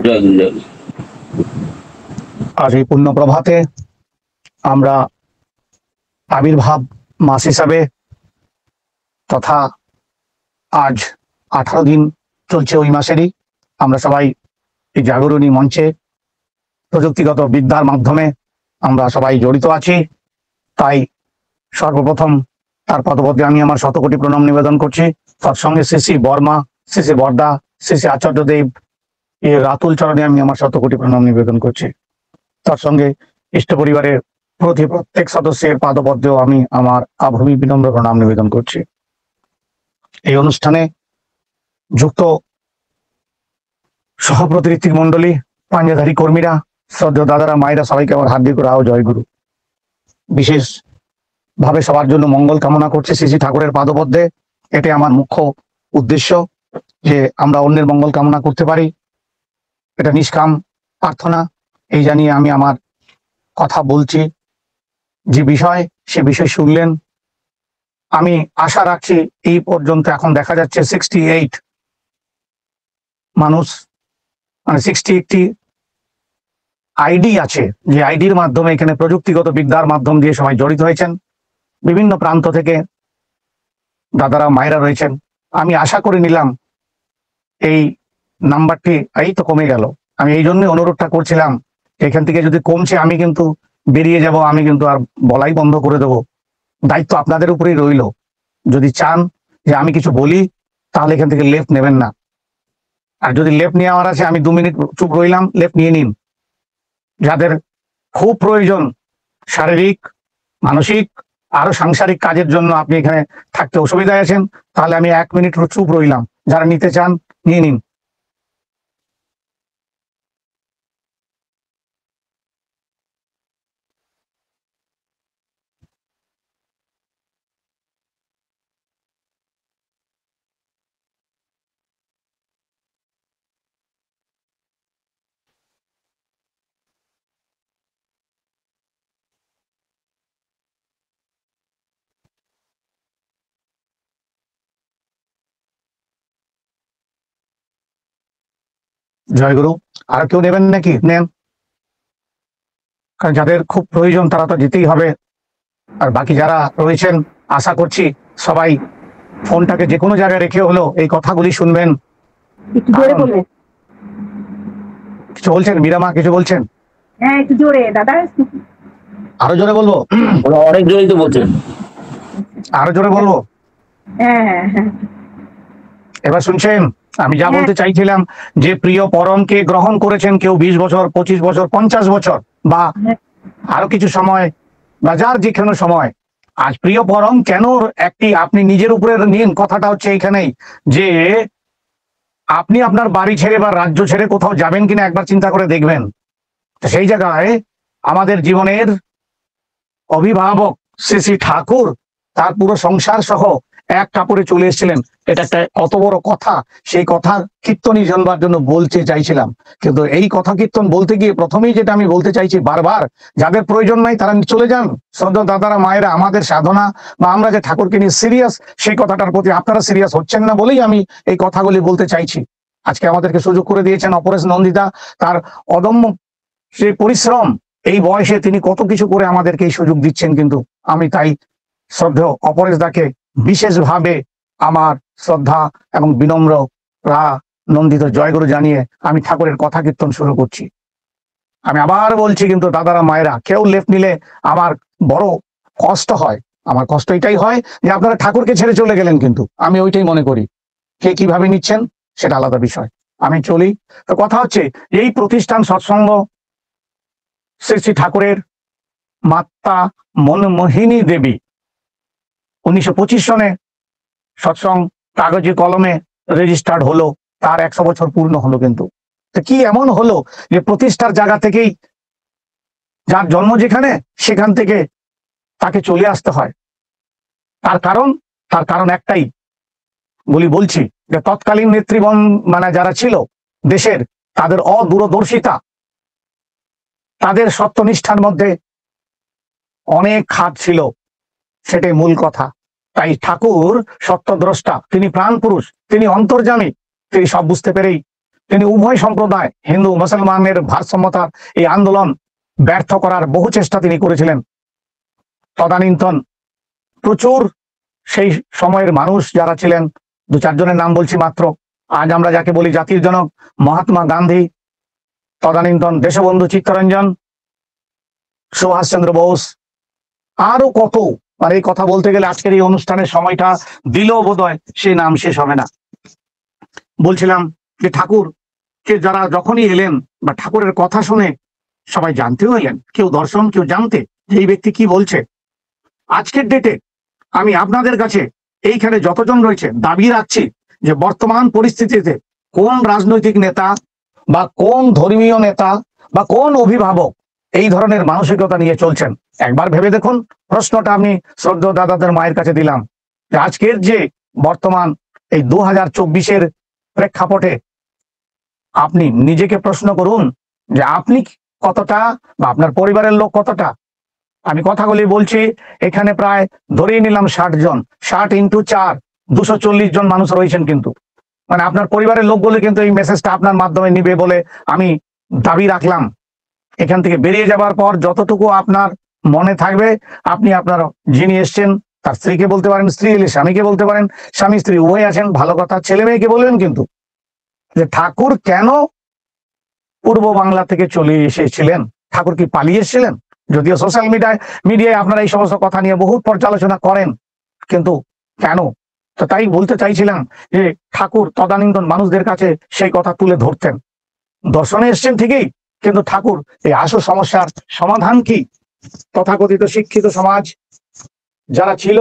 জয় গুরু, জয় গুরু। আজ এই পূর্ণ প্রভাতে আমরা আবির্ভাব মাস হিসাবে তথা আজ 18 দিন চলছে ওই মাসেরই আমরা সবাই এই জাগরণী মঞ্চে প্রযুক্তিগত বিদ্যার মাধ্যমে আমরা সবাই জড়িত আছি। তাই সর্বপ্রথম তার পদপদে আমি আমার শতকোটি প্রণাম নিবেদন করছি। তৎসঙ্গে শ্রী বর্মা, শ্রী বর্দা, শ্রী আচার্যদেব এর রাতুল চরণে আমি আমার শতকোটি প্রণাম নিবেদন করছি। তার সঙ্গে ইষ্ট পরিবারের প্রত্যেক সদস্যের পাদপদ্মেও আমি আমার আভূমি বিনম্র প্রণাম নিবেদন করছি। এই অনুষ্ঠানে যুক্ত সহপ্রতিনিধি মন্ডলী, পাঞ্জাধারী কর্মীরা, শ্রদ্ধেয় দাদারা, মায়েরা, সবাইকে আমার হার্দিক রাও জয় গুরু। বিশেষ ভাবে সবার জন্য মঙ্গল কামনা করছে শ্রী ঠাকুরের পাদপদ্মে। এটাই আমার মুখ্য উদ্দেশ্য, যে আমরা অন্যের মঙ্গল কামনা করতে পারি। এটা নিষ্কাম প্রার্থনা, এই জানিয়ে আমি আমার কথা বলছি। যে বিষয় সে বিষয় শুনলেন। আমি আশা রাখছি এই পর্যন্ত এখন দেখা যাচ্ছে 68 মানুষ, মানে 68টি আইডি আছে, যে আইডির মাধ্যমে এখানে প্রযুক্তিগত বিদ্যার মাধ্যম দিয়ে সবাই জড়িত হয়েছেন। বিভিন্ন প্রান্ত থেকে দাদারা, মায়েরা রয়েছেন। আমি আশা করে নিলাম এই নাম্বারটি এই তো কমে গেল। আমি এই জন্য অনুরোধটা করছিলাম, এখান থেকে যদি কমছে আমি কিন্তু বেরিয়ে যাব, আমি কিন্তু আর বলাই বন্ধ করে দেব। দায়িত্ব আপনাদের উপরেই রইল। যদি চান যে আমি কিছু বলি তাহলে এখান থেকে লেফট নেবেন না, আর যদি লেফট নেওয়ার আছে আমি 2 মিনিট চুপ রইলাম, লেফট নিয়ে নিন। যাদের খুব প্রয়োজন শারীরিক, মানসিক, আরো সাংসারিক কাজের জন্য আপনি এখানে থাকতে অসুবিধায় আছেন, তাহলে আমি 1 মিনিট চুপ রইলাম। যারা নিতে চান নিয়ে নিন। জয় গুরু। আর কেউ নেবেন নাকি? নেন, কারণ যাদের খুব প্রয়োজন তারা তো যেতেই হবে। আর বাকি যারা রয়েছেন আশা করছি সবাই ফোনটাকে যে কোনো জায়গায় রেখে হলো এই কথাগুলি শুনবেন। কিছু বলছেন মীরামা? কিছু বলছেন? হ্যাঁ, একটু জোরে দাদা। আরো জোরে বলবো? ওরা অনেক জোরেই তো বলছেন। আরো জোরে বলবো? হ্যাঁ হ্যাঁ হ্যাঁ। এবার শুনছেন আমি যা বলতে চাইছিলাম, যে প্রিয় পরমকে গ্রহণ করেছেন কেউ 20 বছর, 25 বছর, 50 বছর, বা আরো কিছু সময়, বা যার যে কোনো সময়। আজ প্রিয় পরম কেন একটি আপনি নিজের উপরে নিন। কথাটা হচ্ছে এইখানেই, যে আপনি আপনার বাড়ি ছেড়ে বা রাজ্য ছেড়ে কোথাও যাবেন কিনা একবার চিন্তা করে দেখবেন। তো সেই জায়গায় আমাদের জীবনের অভিভাবক শ্রী ঠাকুর তার পুরো সংসার সহ এক কাপড়ে চলে এসেছিলেন। এটা একটা কত বড় কথা। সেই কথার কীর্তনই জানবার জন্য বলতে চাইছিলাম। কিন্তু এই কথা কীর্তন বলতে গিয়ে প্রথমেই যেটা আমি বলতে চাইছি বারবার, যাদের প্রয়োজন নাই তারা চলে যান। শ্রদ্ধেয় দাদারা, মায়েরা, আমাদের সাধনা বা আমরা যে ঠাকুরকে নিয়ে সিরিয়াস, সেই কথাটার প্রতি আপনারা সিরিয়াস হচ্ছেন না বলেই আমি এই কথাগুলি বলতে চাইছি। আজকে আমাদেরকে সুযোগ করে দিয়েছেন অপরেশ নন্দিতা, তার অদম্য সে পরিশ্রম, এই বয়সে তিনি কত কিছু করে আমাদেরকে এই সুযোগ দিচ্ছেন। কিন্তু আমি তাই শ্রদ্ধেয় অপরেশ দাকে বিশেষভাবে আমার শ্রদ্ধা এবং বিনম্র নন্দিত জয়গুরু জানিয়ে আমি ঠাকুরের কথা কীর্তন শুরু করছি। আমি আবার বলছি, কিন্তু দাদারা, মায়েরা, কেউ লেফট নিলে আমার বড় কষ্ট হয়। আমার কষ্ট এটাই হয় যে আপনারা ঠাকুরকে ছেড়ে চলে গেলেন, কিন্তু আমি ওইটাই মনে করি। কে কিভাবে নিচ্ছেন সেটা আলাদা বিষয়। আমি চলি। তো কথা হচ্ছে, এই প্রতিষ্ঠান সৎসঙ্গ শ্রী ঠাকুরের মাতা মনমোহিনী দেবী 1925 সনে সৎসঙ্গ কাগজে কলমে রেজিস্টার্ড হলো, তার 100 বছর পূর্ণ হলো। কিন্তু কি এমন হলো যে প্রতিষ্ঠার জায়গা থেকেই, যার জন্ম যেখানে সেখান থেকে তাকে চলে আসতে হয়? তার কারণ একটাই বলছি, যে তৎকালীন নেতৃবৃন্দ মানে যারা ছিল দেশের, তাদের অদূরদর্শিতা, তাদের সত্যনিষ্ঠার মধ্যে অনেক খাদ ছিল, সেটাই মূল কথা। তাই ঠাকুর সত্যদ্রষ্টা, তিনি প্রাণ পুরুষ, তিনি অন্তর্যামী, তিনি সব বুঝতে পেরেই তিনি উভয় সম্প্রদায় হিন্দু মুসলমানের ভারসাম্যতার এই আন্দোলন ব্যর্থ করার বহু চেষ্টা তিনি করেছিলেন। তদানীন্তন প্রচুর সেই সময়ের মানুষ যারা ছিলেন, দু চারজনের নাম বলছি মাত্র। আজ আমরা যাকে বলি জাতির জনক মহাত্মা গান্ধী, তদানীন্তন দেশবন্ধু চিত্তরঞ্জন, সুভাষচন্দ্র বোস, আরো কত, মানে এই কথা বলতে গেলে আজকের এই অনুষ্ঠানের সময়টা দিলেও বোধহয় সে নাম শেষ হবে না। বলছিলাম যে ঠাকুর কে যারা যখনই এলেন বা ঠাকুরের কথা শুনে সবাই জানতেও এলেন, কেউ দর্শন কেউ জানতে যে এই ব্যক্তি কি বলছে। আজকের ডেটে আমি আপনাদের কাছে এইখানে যতজন রয়েছে দাবি রাখছি যে বর্তমান পরিস্থিতিতে কোন রাজনৈতিক নেতা বা কোন ধর্মীয় নেতা বা কোন অভিভাবক এই ধরনের মানসিকতা নিয়ে চলছেন একবার ভেবে দেখুন। প্রশ্নটা আমি শ্রদ্ধেয় দাদাদের মায়ের কাছে দিলাম যে আজকের যে বর্তমান এই 2024-এর প্রেক্ষাপটে আপনি নিজেকে প্রশ্ন করুন যে আপনি কতটা বা আপনার পরিবারের লোক কতটা। আমি কথাগুলি বলছি, এখানে প্রায় ধরেই নিলাম 60 জন, 60 ইন্টু 4 240 জন মানুষ রয়েছেন, কিন্তু মানে আপনার পরিবারের লোকগুলো কিন্তু এই মেসেজটা আপনার মাধ্যমে নিবে বলে আমি দাবি রাখলাম। এখান থেকে বেরিয়ে যাবার পর যতটুকু আপনার মনে থাকবে আপনি আপনার যিনি এসছেন তার স্ত্রীকে বলতে পারেন, স্ত্রী এলে স্বামীকে বলতে পারেন, স্বামী স্ত্রী উভয় আছেন, ভালো কথা, ছেলে মেয়েকে বলবেন কিন্তু যে ঠাকুর কেন পূর্ব বাংলা থেকে চলে এসেছিলেন। ঠাকুর কি পালিয়ে এসেছিলেন? যদিও সোশ্যাল মিডিয়ায় আপনারা এই সমস্ত কথা নিয়ে বহুত পর্যালোচনা করেন, কিন্তু কেন? তো তাই বলতে চাইছিলাম যে ঠাকুর তদানীন্তন মানুষদের কাছে সেই কথা তুলে ধরতেন। দর্শনে এসছেন ঠিকই, কিন্তু ঠাকুর এই আসল সমস্যার সমাধান কি? তথাকথিত শিক্ষিত সমাজ যারা ছিল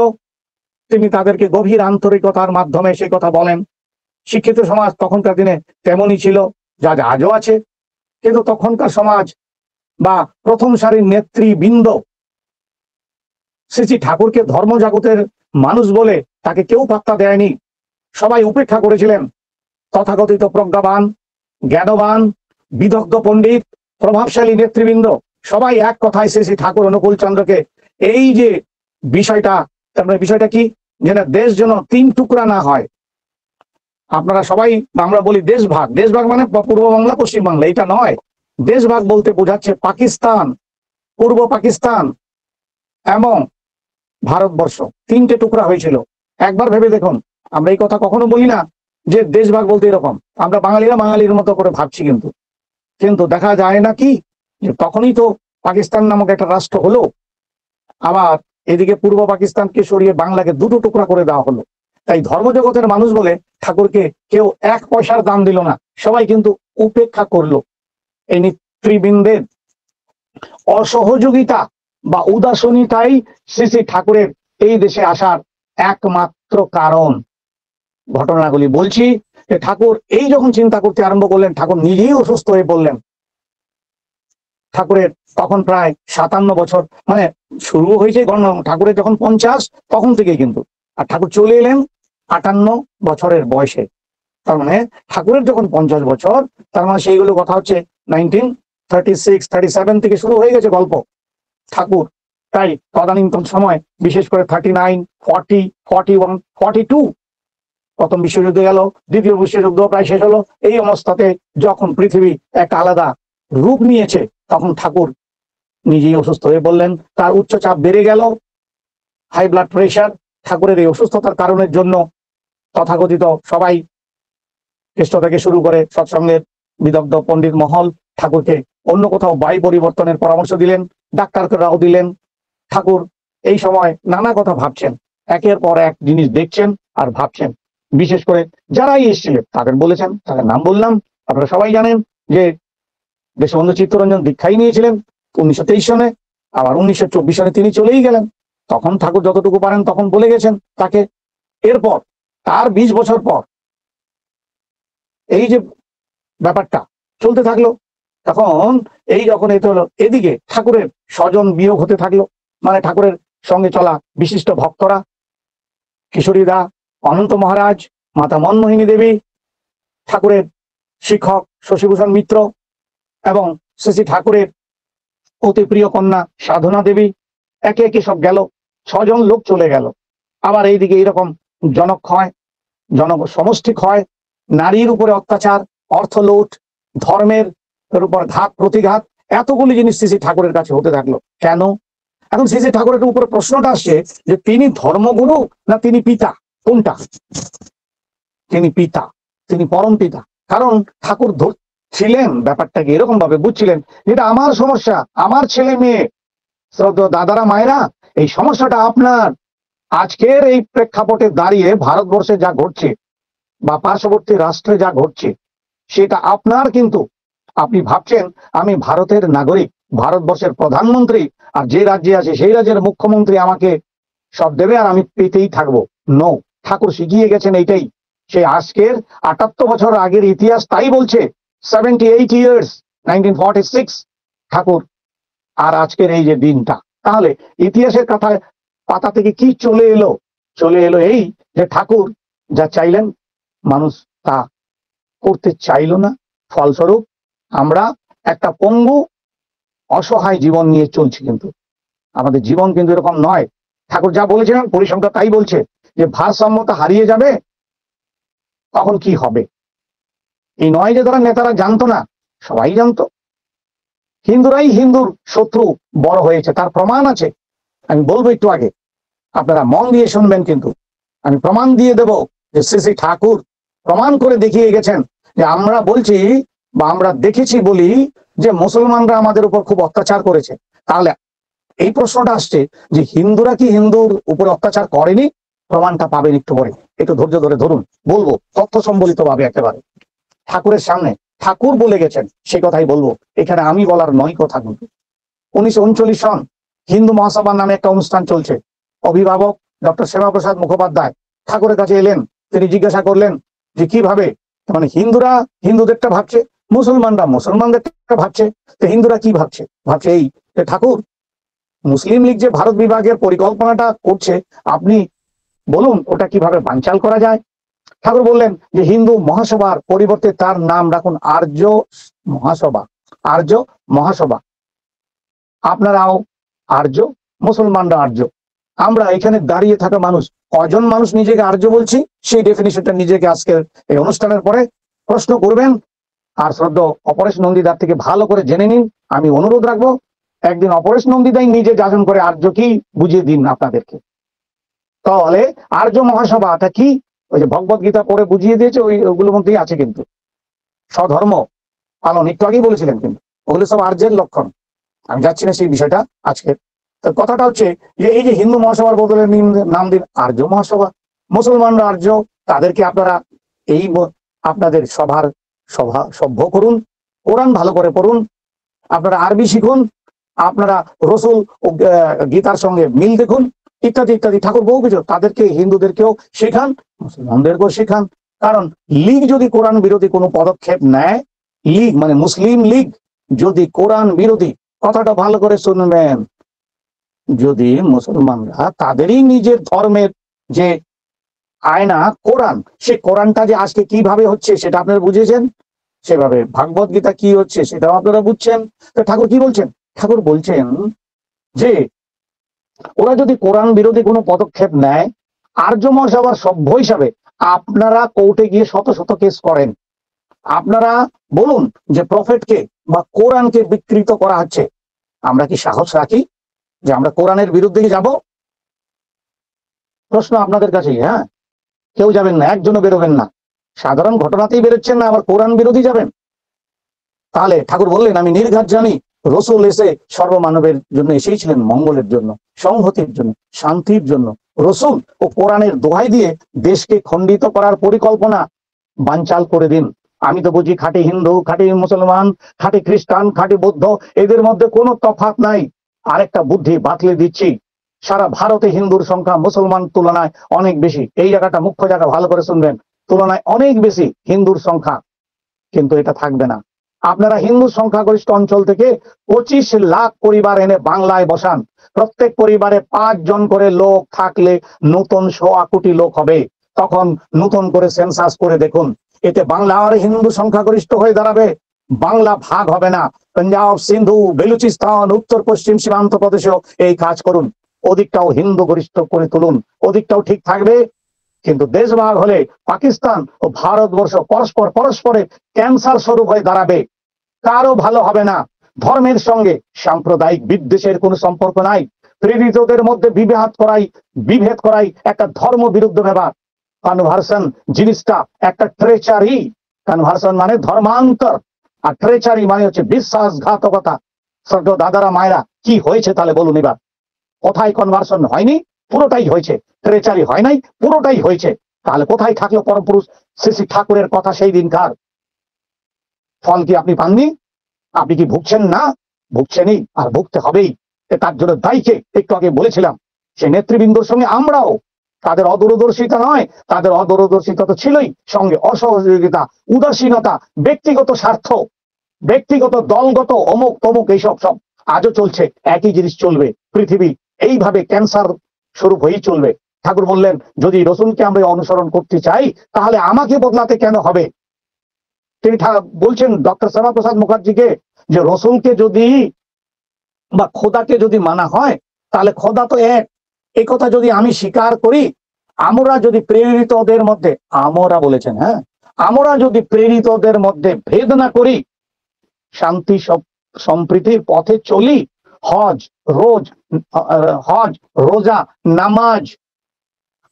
তিনি তাদেরকে গভীর আন্তরিকতার মাধ্যমে সেই কথা বলেন। শিক্ষিত সমাজ তখনকার দিনে তেমনই ছিল, যা আজও আছে, কিন্তু তখনকার সমাজ বা প্রথম সারির নেতৃবৃন্দ শ্রী ঠাকুরকে ধর্মজগতের মানুষ বলে তাকে কেউ পাত্তা দেয়নি, সবাই উপেক্ষা করেছিলেন। তথাকথিত প্রজ্ঞাবান, জ্ঞানবান, বিদগ্ধ পণ্ডিত, প্রভাবশালী নেতৃবৃন্দ সবাই এক কথায় শ্রী ঠাকুর অনুকূল চন্দ্রকে এই যে বিষয়টা, তারপরে বিষয়টা কি, যেন দেশ যেন 3 টুকরা না হয়। আপনারা সবাই আমরা বলি দেশভাগ, দেশভাগ মানে পূর্ব বাংলা পশ্চিম বাংলা, এটা নয়। দেশভাগ বলতে বোঝাচ্ছে পাকিস্তান, পূর্ব পাকিস্তান এবং ভারতবর্ষ 3টে টুকরা হয়েছিল। একবার ভেবে দেখুন, আমরা এই কথা কখনো বলি না যে দেশভাগ বলতে এরকম, আমরা বাঙালিরা বাঙালির মতো করে ভাবছি, কিন্তু দেখা যায় না কি যে তখনই তো পাকিস্তান নামক একটা রাষ্ট্র হলো, আবার এদিকে পূর্ব পাকিস্তানকে সরিয়ে বাংলাকে 2টো টুকরা করে দেওয়া হলো। তাই ধর্মজগতের মানুষ বলে ঠাকুরকে কেউ 1 পয়সার দাম দিল না, সবাই কিন্তু উপেক্ষা করলো। এই নেতৃবৃন্দের অসহযোগিতা বা উদাসীনতাই শ্রী ঠাকুরের এই দেশে আসার একমাত্র কারণ। ঘটনাগুলি বলছি যে ঠাকুর এই যখন চিন্তা করতে আরম্ভ করলেন, ঠাকুর নিজেই অসুস্থ হয়ে পড়লেন। ঠাকুরের তখন প্রায় 57 বছর, মানে শুরু হয়েছে ঠাকুরের যখন 50 তখন থেকে কিন্তু, আর ঠাকুর চলে এলেন 58 বছরের বয়সে। তার মানে ঠাকুরের যখন 50 বছর, তার মানে সেইগুলো কথা হচ্ছে 1936-37 থেকে শুরু হয়ে গেছে গল্প ঠাকুর। তাই তদানীন্তন সময় বিশেষ করে 39, 40, 41, 42 প্রথম বিশ্বযুদ্ধ গেল, দ্বিতীয় বিশ্বযুদ্ধ প্রায় শেষ হলো। এই অবস্থাতে যখন পৃথিবী একটা আলাদা রূপ নিয়েছে, তখন ঠাকুর নিজেই অসুস্থ হয়ে বললেন। তার উচ্চচাপ বেড়ে গেল, হাই ব্লাড প্রেশার। ঠাকুরের এই অসুস্থতার কারণের জন্য তথাকথিত সবাই, খ্রিস্ট থেকে শুরু করে সৎসঙ্গের বিদগ্ধ পণ্ডিত মহল ঠাকুরকে অন্য কোথাও বায়ু পরিবর্তনের পরামর্শ দিলেন, ডাক্তাররাও দিলেন। ঠাকুর এই সময় নানা কথা ভাবছেন, একের পর এক জিনিস দেখছেন আর ভাবছেন। বিশেষ করে যারাই এসেছিলেন তাদের বলেছেন, তাদের নাম বললাম, আপনারা সবাই জানেন যে দেশবন্ধু চিত্তরঞ্জন দীক্ষাই নিয়েছিলেন 1923 সনে, আবার 1924 সনে তিনি চলেই গেলেন। তখন ঠাকুর যতটুকু পারেন তখন বলে গেছেন তাকে। এরপর তার 20 বছর পর এই যে ব্যাপারটা চলতে থাকলো, তখন এই যখন এতে হলো, এদিকে ঠাকুরের স্বজন বিয়োগ হতে থাকলো। মানে ঠাকুরের সঙ্গে চলা বিশিষ্ট ভক্তরা, কিশোরীদা, অনন্ত মহারাজ, মাতা মনমোহিনী দেবী, ঠাকুরের শিক্ষক শশীভূষণ মিত্র এবং শ্রী ঠাকুরের অতি প্রিয় কন্যা সাধনা দেবী, একে একে সব গেল, 6 জন লোক চলে গেল। আবার এইদিকে এইরকম জনক্ষয়, সমষ্টি ক্ষয়, নারীর উপরে অত্যাচার, অর্থ লুট, ধর্মের উপর ঘাত প্রতিঘাত, এতগুলি জিনিস শ্রী শ্রী ঠাকুরের কাছে হতে থাকলো। কেন? এখন শ্রী শ্রী ঠাকুরের উপরে প্রশ্নটা আসছে যে তিনি ধর্মগুরু না তিনি পিতা? কোনটা? তিনি পিতা, তিনি পরম পিতা। কারণ ঠাকুর ছিলেন ব্যাপারটাকে এরকম ভাবে বুঝছিলেন, যেটা আমার সমস্যা, আমার ছেলে মেয়ে, শ্রদ্ধেয় দাদারা মায়েরা, এই সমস্যাটা আপনার। আজকের এই প্রেক্ষাপটে দাঁড়িয়ে ভারতবর্ষে যা ঘটছে বা পার্শ্ববর্তী রাষ্ট্রে যা ঘটছে সেটা আপনার। কিন্তু আপনি ভাবছেন আমি ভারতের নাগরিক, ভারতবর্ষের প্রধানমন্ত্রী, আর যে রাজ্যে আছে সেই রাজ্যের মুখ্যমন্ত্রী আমাকে সব দেবে আর আমি পেতেই থাকবো। নো, ঠাকুর শিখিয়ে গেছেন এইটাই। সে আজকের ৭৮ বছর আগের ইতিহাস তাই বলছে। 78 ইয়ার্স, 1946 ঠাকুর, আর আজকের এই যে দিনটা। তাহলে ইতিহাসের কথায় পাতা থেকে কি চলে এলো? চলে এলো এই যে ঠাকুর যা চাইলেন মানুষ তা করতে চাইল না। ফলস্বরূপ আমরা একটা পঙ্গু অসহায় জীবন নিয়ে চলছি। কিন্তু আমাদের জীবন কিন্তু এরকম নয়। ঠাকুর যা বলেছেন পরিসংখ্যা তাই বলছে যে ভারসাম্যতা হারিয়ে যাবে, তখন কি হবে? এই নয় যে তারা নেতারা জানতো না, সবাই জানতো। হিন্দুরাই হিন্দুর শত্রু বড় হয়েছে, তার প্রমাণ আছে। আমি বলবো একটু আগে, আপনারা মন দিয়ে শুনবেন। কিন্তু আমি প্রমাণ দিয়ে দেব যে শ্রী শ্রী ঠাকুর প্রমাণ করে দেখিয়ে গেছেন যে আমরা বলছি বা আমরা দেখেছি বলি যে মুসলমানরা আমাদের উপর খুব অত্যাচার করেছে। তাহলে এই প্রশ্নটা আসছে যে হিন্দুরা কি হিন্দুর উপর অত্যাচার করেনি? প্রমাণটা পাবেন একটু পরে, একটু ধৈর্য ধরে ধরুন, বলবো তথ্য সম্বলিত ভাবে একেবারে ঠাকুরের সামনে। ঠাকুর বলে গেছেন সে কথাই বলবো, এখানে আমি বলার নয় কথা। কিন্তু 1939 সন হিন্দু মহাসভার নামে একটা অনুষ্ঠান চলছে। অভিভাবক ডক্টর শ্যামাপ্রসাদ মুখোপাধ্যায় ঠাকুরের কাছে এলেন। তিনি জিজ্ঞাসা করলেন যে কিভাবে, মানে হিন্দুরা হিন্দুদেরটা ভাবছে, মুসলমানরা মুসলমানদেরটা ভাবছে, তো হিন্দুরা কি ভাবছে? ভাবছে এই যে ঠাকুর, মুসলিম লীগ যে ভারত বিভাগের পরিকল্পনাটা করছে, আপনি বলুন ওটা কিভাবে বানচাল করা যায়। ঠাকুর বললেন যে হিন্দু মহাসভার পরিবর্তে তার নাম রাখুন আর্য মহাসভা। আর্য মহাসভা, আপনারাও আর্য, মুসলমানরা আর্য। আমরা এখানে দাঁড়িয়ে থাকা মানুষ কজন মানুষ নিজেকে আর্য বলছি, সেই ডেফিনিশনটা নিজেকে আজকের এই অনুষ্ঠানের পরে প্রশ্ন করবেন। আর শ্রদ্ধেয় অপরেশ নন্দীদার থেকে ভালো করে জেনে নিন। আমি অনুরোধ রাখবো একদিন অপরেশ নন্দীদাই নিজে যাজন করে আর্য কি বুঝিয়ে দিন আপনাদেরকে। তাহলে আর্য মহাসভাটা কি? ওই যে ভগবত গীতা পড়ে বুঝিয়ে দিয়েছে, ওইগুলোর মধ্যেই আছে। কিন্তু স্বধর্ম পালন একটু আগেই বলেছিলেন, কিন্তু ওগুলো সব আর্যের লক্ষণ। আমি যাচ্ছি না সেই বিষয়টা আজকে। তো কথাটা হচ্ছে যে এই যে হিন্দু মহাসভার বদলে নাম দিন আর্য মহাসভা। মুসলমানরা আর্য, তাদেরকে আপনারা এই আপনাদের সভ্য করুন, কোরআন ভালো করে পড়ুন, আপনারা আরবি শিখুন, আপনারা রসুল ও গীতার সঙ্গে মিল দেখুন, ইত্যাদি ইত্যাদি। ঠাকুর বহু কিছু তাদেরকে হিন্দুদেরকেও শেখান, মুসলমানদেরকেও শেখান। কারণ লীগ যদি কোরআন বিরোধী কোনো পদক্ষেপ নেয়, লীগ মানে মুসলিম লীগ যদি কোরআন বিরোধী, কথাটা ভালো করে শুনবেন, যদি মুসলমানরা তাদেরই নিজের ধর্মের যে আয়না কোরআন, সে কোরআনটা যে আজকে কিভাবে হচ্ছে সেটা আপনারা বুঝেছেন, সেভাবে ভাগবত গীতা কি হচ্ছে সেটাও আপনারা বুঝছেন। তো ঠাকুর কি বলছেন? ঠাকুর বলছেন যে ওরা যদি কোরআন বিরোধী কোনো পদক্ষেপ নেয়, আর্য মহাসভার সভ্য হিসাবে আপনারা কোর্টে গিয়ে শত শত কেস করেন। আপনারা বলুন যে প্রফেটকে বা কোরআনকে বিকৃত করা হচ্ছে। আমরা কি সাহস রাখি যে আমরা কোরআনের বিরুদ্ধে যাব? প্রশ্ন আপনাদের কাছে। হ্যাঁ, কেউ যাবেন না, একজনও বেরোবেন না। সাধারণ ঘটনাতেই বেরোচ্ছেন না, আবার কোরআন বিরোধী যাবেন? তাহলে ঠাকুর বললেন আমি নির্ঘাত জানি রসুল এসে সর্বমানবের জন্য এসেছিলেন মঙ্গলের জন্য, সংহতির জন্য, শান্তির জন্য। রসুল ও কোরআনের দোহাই দিয়ে দেশকে খণ্ডিত করার পরিকল্পনা বানচাল করে দিন। আমি তো বুঝি খাঁটি হিন্দু, খাঁটি মুসলমান, খাঁটি খ্রিস্টান, খাঁটি বৌদ্ধ, এদের মধ্যে কোনো তফাৎ নাই। আরেকটা বুদ্ধি বাতলে দিচ্ছি, সারা ভারতে হিন্দুর সংখ্যা মুসলমান তুলনায় অনেক বেশি। এই জায়গাটা মুখ্য জায়গা, ভালো করে শুনবেন। তুলনায় অনেক বেশি হিন্দুর সংখ্যা, কিন্তু এটা থাকবে না। আপনারা হিন্দু সংখ্যাগরিষ্ঠ অঞ্চল থেকে 25 লাখ পরিবার এনে বাংলায় বসান। প্রত্যেক পরিবারে 5 জন করে লোক থাকলে নতুন 1.25 কোটি লোক হবে। তখন নতুন করে সেন্সাস করে দেখুন, এতে বাংলা আর হিন্দু সংখ্যাগরিষ্ঠ হয়ে দাঁড়াবে। বাংলা ভাগ হবে না। পাঞ্জাব, সিন্ধু, বেলুচিস্তান, উত্তর পশ্চিম সীমান্ত প্রদেশেও এই কাজ করুন। ওদিকটাও হিন্দু গরিষ্ঠ করে তুলুন, ওদিকটাও ঠিক থাকবে। কিন্তু দেশভাগ হলে পাকিস্তান ও ভারতবর্ষ পরস্পর পরস্পরে ক্যান্সার স্বরূপ হয়ে দাঁড়াবে, কারো ভালো হবে না। ধর্মের সঙ্গে সাম্প্রদায়িক বিদ্বেষের কোনো সম্পর্ক নাই। প্রেরিতদের মধ্যে বিভেদ করাই একটা ধর্ম বিরুদ্ধ ব্যাপার। কনভার্সন জিনিসটা একটা ট্রেচারি। কনভার্সন মানে ধর্মান্তর, আর ট্রেচারি মানে হচ্ছে বিশ্বাসঘাতকতা। সর্ব দাদারা মায়েরা, কি হয়েছে তাহলে বলুন এবার? কোথায় কনভার্সন হয়নি? পুরোটাই হয়েছে। ট্রেচারি হয় নাই, পুরোটাই হয়েছে। তাহলে কোথায় থাকলো পরমপুরুষ শ্রী শ্রী ঠাকুরের কথা সেই দিনকার? ফল কি আপনি পাননি? আপনি কি ভুগছেন না? ভুগছেনই, আর ভুগতে হবেই। তার জন্য দায়ীকে একটু আগে বলেছিলাম, সে নেতৃবৃন্দর সঙ্গে আমরাও, তাদের অদূরদর্শিতা নয়, তাদের অদূরদর্শিতা তো ছিলই, সঙ্গে অসহযোগিতা, উদাসীনতা, ব্যক্তিগত স্বার্থ, ব্যক্তিগত দলগত অমুক তমুক, এইসব সব আজও চলছে। একই জিনিস চলবে। পৃথিবী এইভাবে ক্যান্সার স্বরূপ হয়েই চলবে। ঠাকুর বললেন, যদি রসুলকে আমরা অনুসরণ করতে চাই তাহলে আমাকে বদলাতে কেন হবে? তিনি বলছেন ডক্টর শ্যামাপ্রসাদ মুখার্জিকে, যে রসুলকে যদি বা খোদাকে যদি মানা হয় তাহলে খোদা তো এক। এই কথা যদি আমি স্বীকার করি, আমরা যদি প্রেরিতদের মধ্যে, আমরা বলেছেন, হ্যাঁ, আমরা যদি প্রেরিতদের মধ্যে ভেদ না করি, শান্তি সম্প্রীতির পথে চলি, হজ রোজা, নামাজ,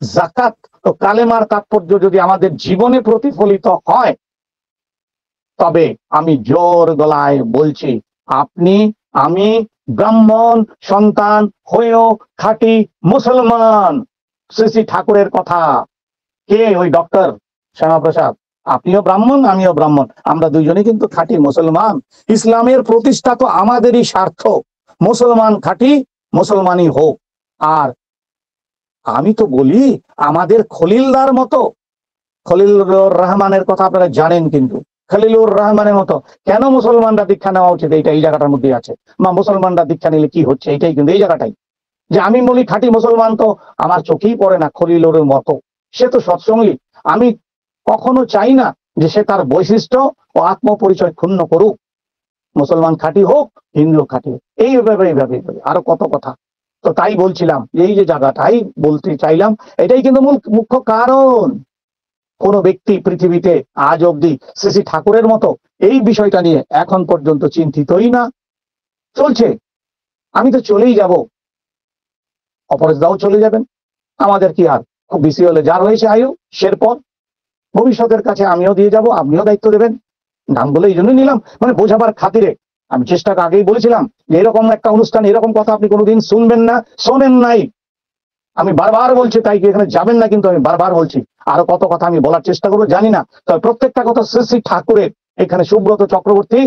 যাকাত ও কালেমার তাৎপর্য যদি আমাদের জীবনে প্রতিফলিত হয়, তবে আমি জোর গলায় বলছি, আমি ব্রাহ্মণ সন্তান হয়েও খাঁটি মুসলমান। শ্রী শ্রী ঠাকুরের কথা। কে? ওই ডক্টর শ্যামাপ্রসাদ। আপনিও ব্রাহ্মণ, আমিও ব্রাহ্মণ, আমরা দুইজনে কিন্তু খাঁটি মুসলমান। ইসলামের প্রতিষ্ঠা তো আমাদেরই স্বার্থ। মুসলমান খাঁটি মুসলমানই হোক। আর আমি তো বলি, আমাদের খলিলদার মতো, খলিলুর রহমানের কথা আপনারা জানেন, কিন্তু খলিলুর রহমানের মতো কেন মুসলমানরা দীক্ষা নেওয়া উচিত, এইটা এই জায়গাটার মধ্যে আছে। বা মুসলমানরা দীক্ষা নিলে কি হচ্ছে, এটাই কিন্তু এই জায়গাটাই। যে আমি বলি খাঁটি মুসলমান, তো আমার চোখেই পড়ে না খলিলুর মতো। সে তো সৎসঙ্গী। আমি কখনো চাই না যে সে তার বৈশিষ্ট্য ও আত্মপরিচয় ক্ষুণ্ণ করুক। মুসলমান খাঁটি হোক, হিন্দু খাঁটি হোক, এইভাবে আরো কত কথা। তো তাই বলছিলাম, এই যে জায়গাটাই বলতে চাইলাম, এটাই কিন্তু মুখ্য কারণ। কোন ব্যক্তি পৃথিবীতে আজ অব্দি শ্রী শ্রী ঠাকুরের মতো এই বিষয়টা নিয়ে এখন পর্যন্ত চিন্তিতই না। চলছে, আমি তো চলেই যাব, অপরেশদাও চলে যাবেন। আমাদের কি আর খুব বেশি হলে, যার হয়েছে আয়ু সের পর ভবিষ্যতের কাছে আমিও দিয়ে যাব, আপনিও দায়িত্ব দেবেন। নাম বলে এই জন্য নিলাম, মানে বোঝাবার খাতিরে। আমি চেষ্টা আগেই বলেছিলাম যে এরকম একটা অনুষ্ঠান, এরকম কথা আপনি কোনোদিন শুনবেন না, শোনেন নাই। আমি বারবার বলছি, তাই কি এখানে যাবেন না, কিন্তু আমি বারবার বলছি। আরো কত কথা আমি বলার চেষ্টা করবো, জানি না, তবে প্রত্যেকটা কথা শ্রী শ্রী ঠাকুরের। এখানে সুব্রত চক্রবর্তী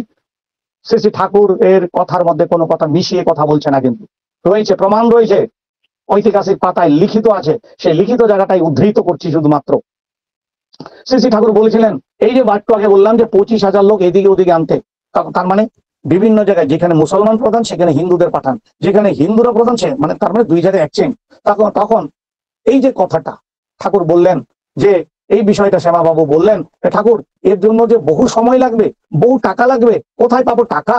শ্রী শ্রী ঠাকুর এর কথার মধ্যে কোনো কথা মিশিয়ে কথা বলছে না, কিন্তু রয়েছে, প্রমাণ রয়েছে, ঐতিহাসিক পাতায় লিখিত আছে। সেই লিখিত জায়গাটাই উদ্ধৃত করছি শুধুমাত্র। শ্রী শ্রী ঠাকুর বলেছিলেন, এই যে বাক্য আগে বললাম যে 25,000 লোক এদিকে ওদিকে আনতে, তার মানে বিভিন্ন জায়গায় যেখানে মুসলমান প্রধান সেখানে হিন্দুদের পাঠান, যেখানে হিন্দুরা প্রধান সে মানে তার মানে দুই জায়গায় একচেঞ্জ। তখন এই যে কথাটা ঠাকুর বললেন, যে এই বিষয়টা শ্যামাবাবু বললেন, ঠাকুর এর জন্য যে বহু সময় লাগবে, বহু টাকা লাগবে, কোথায় পাবো টাকা?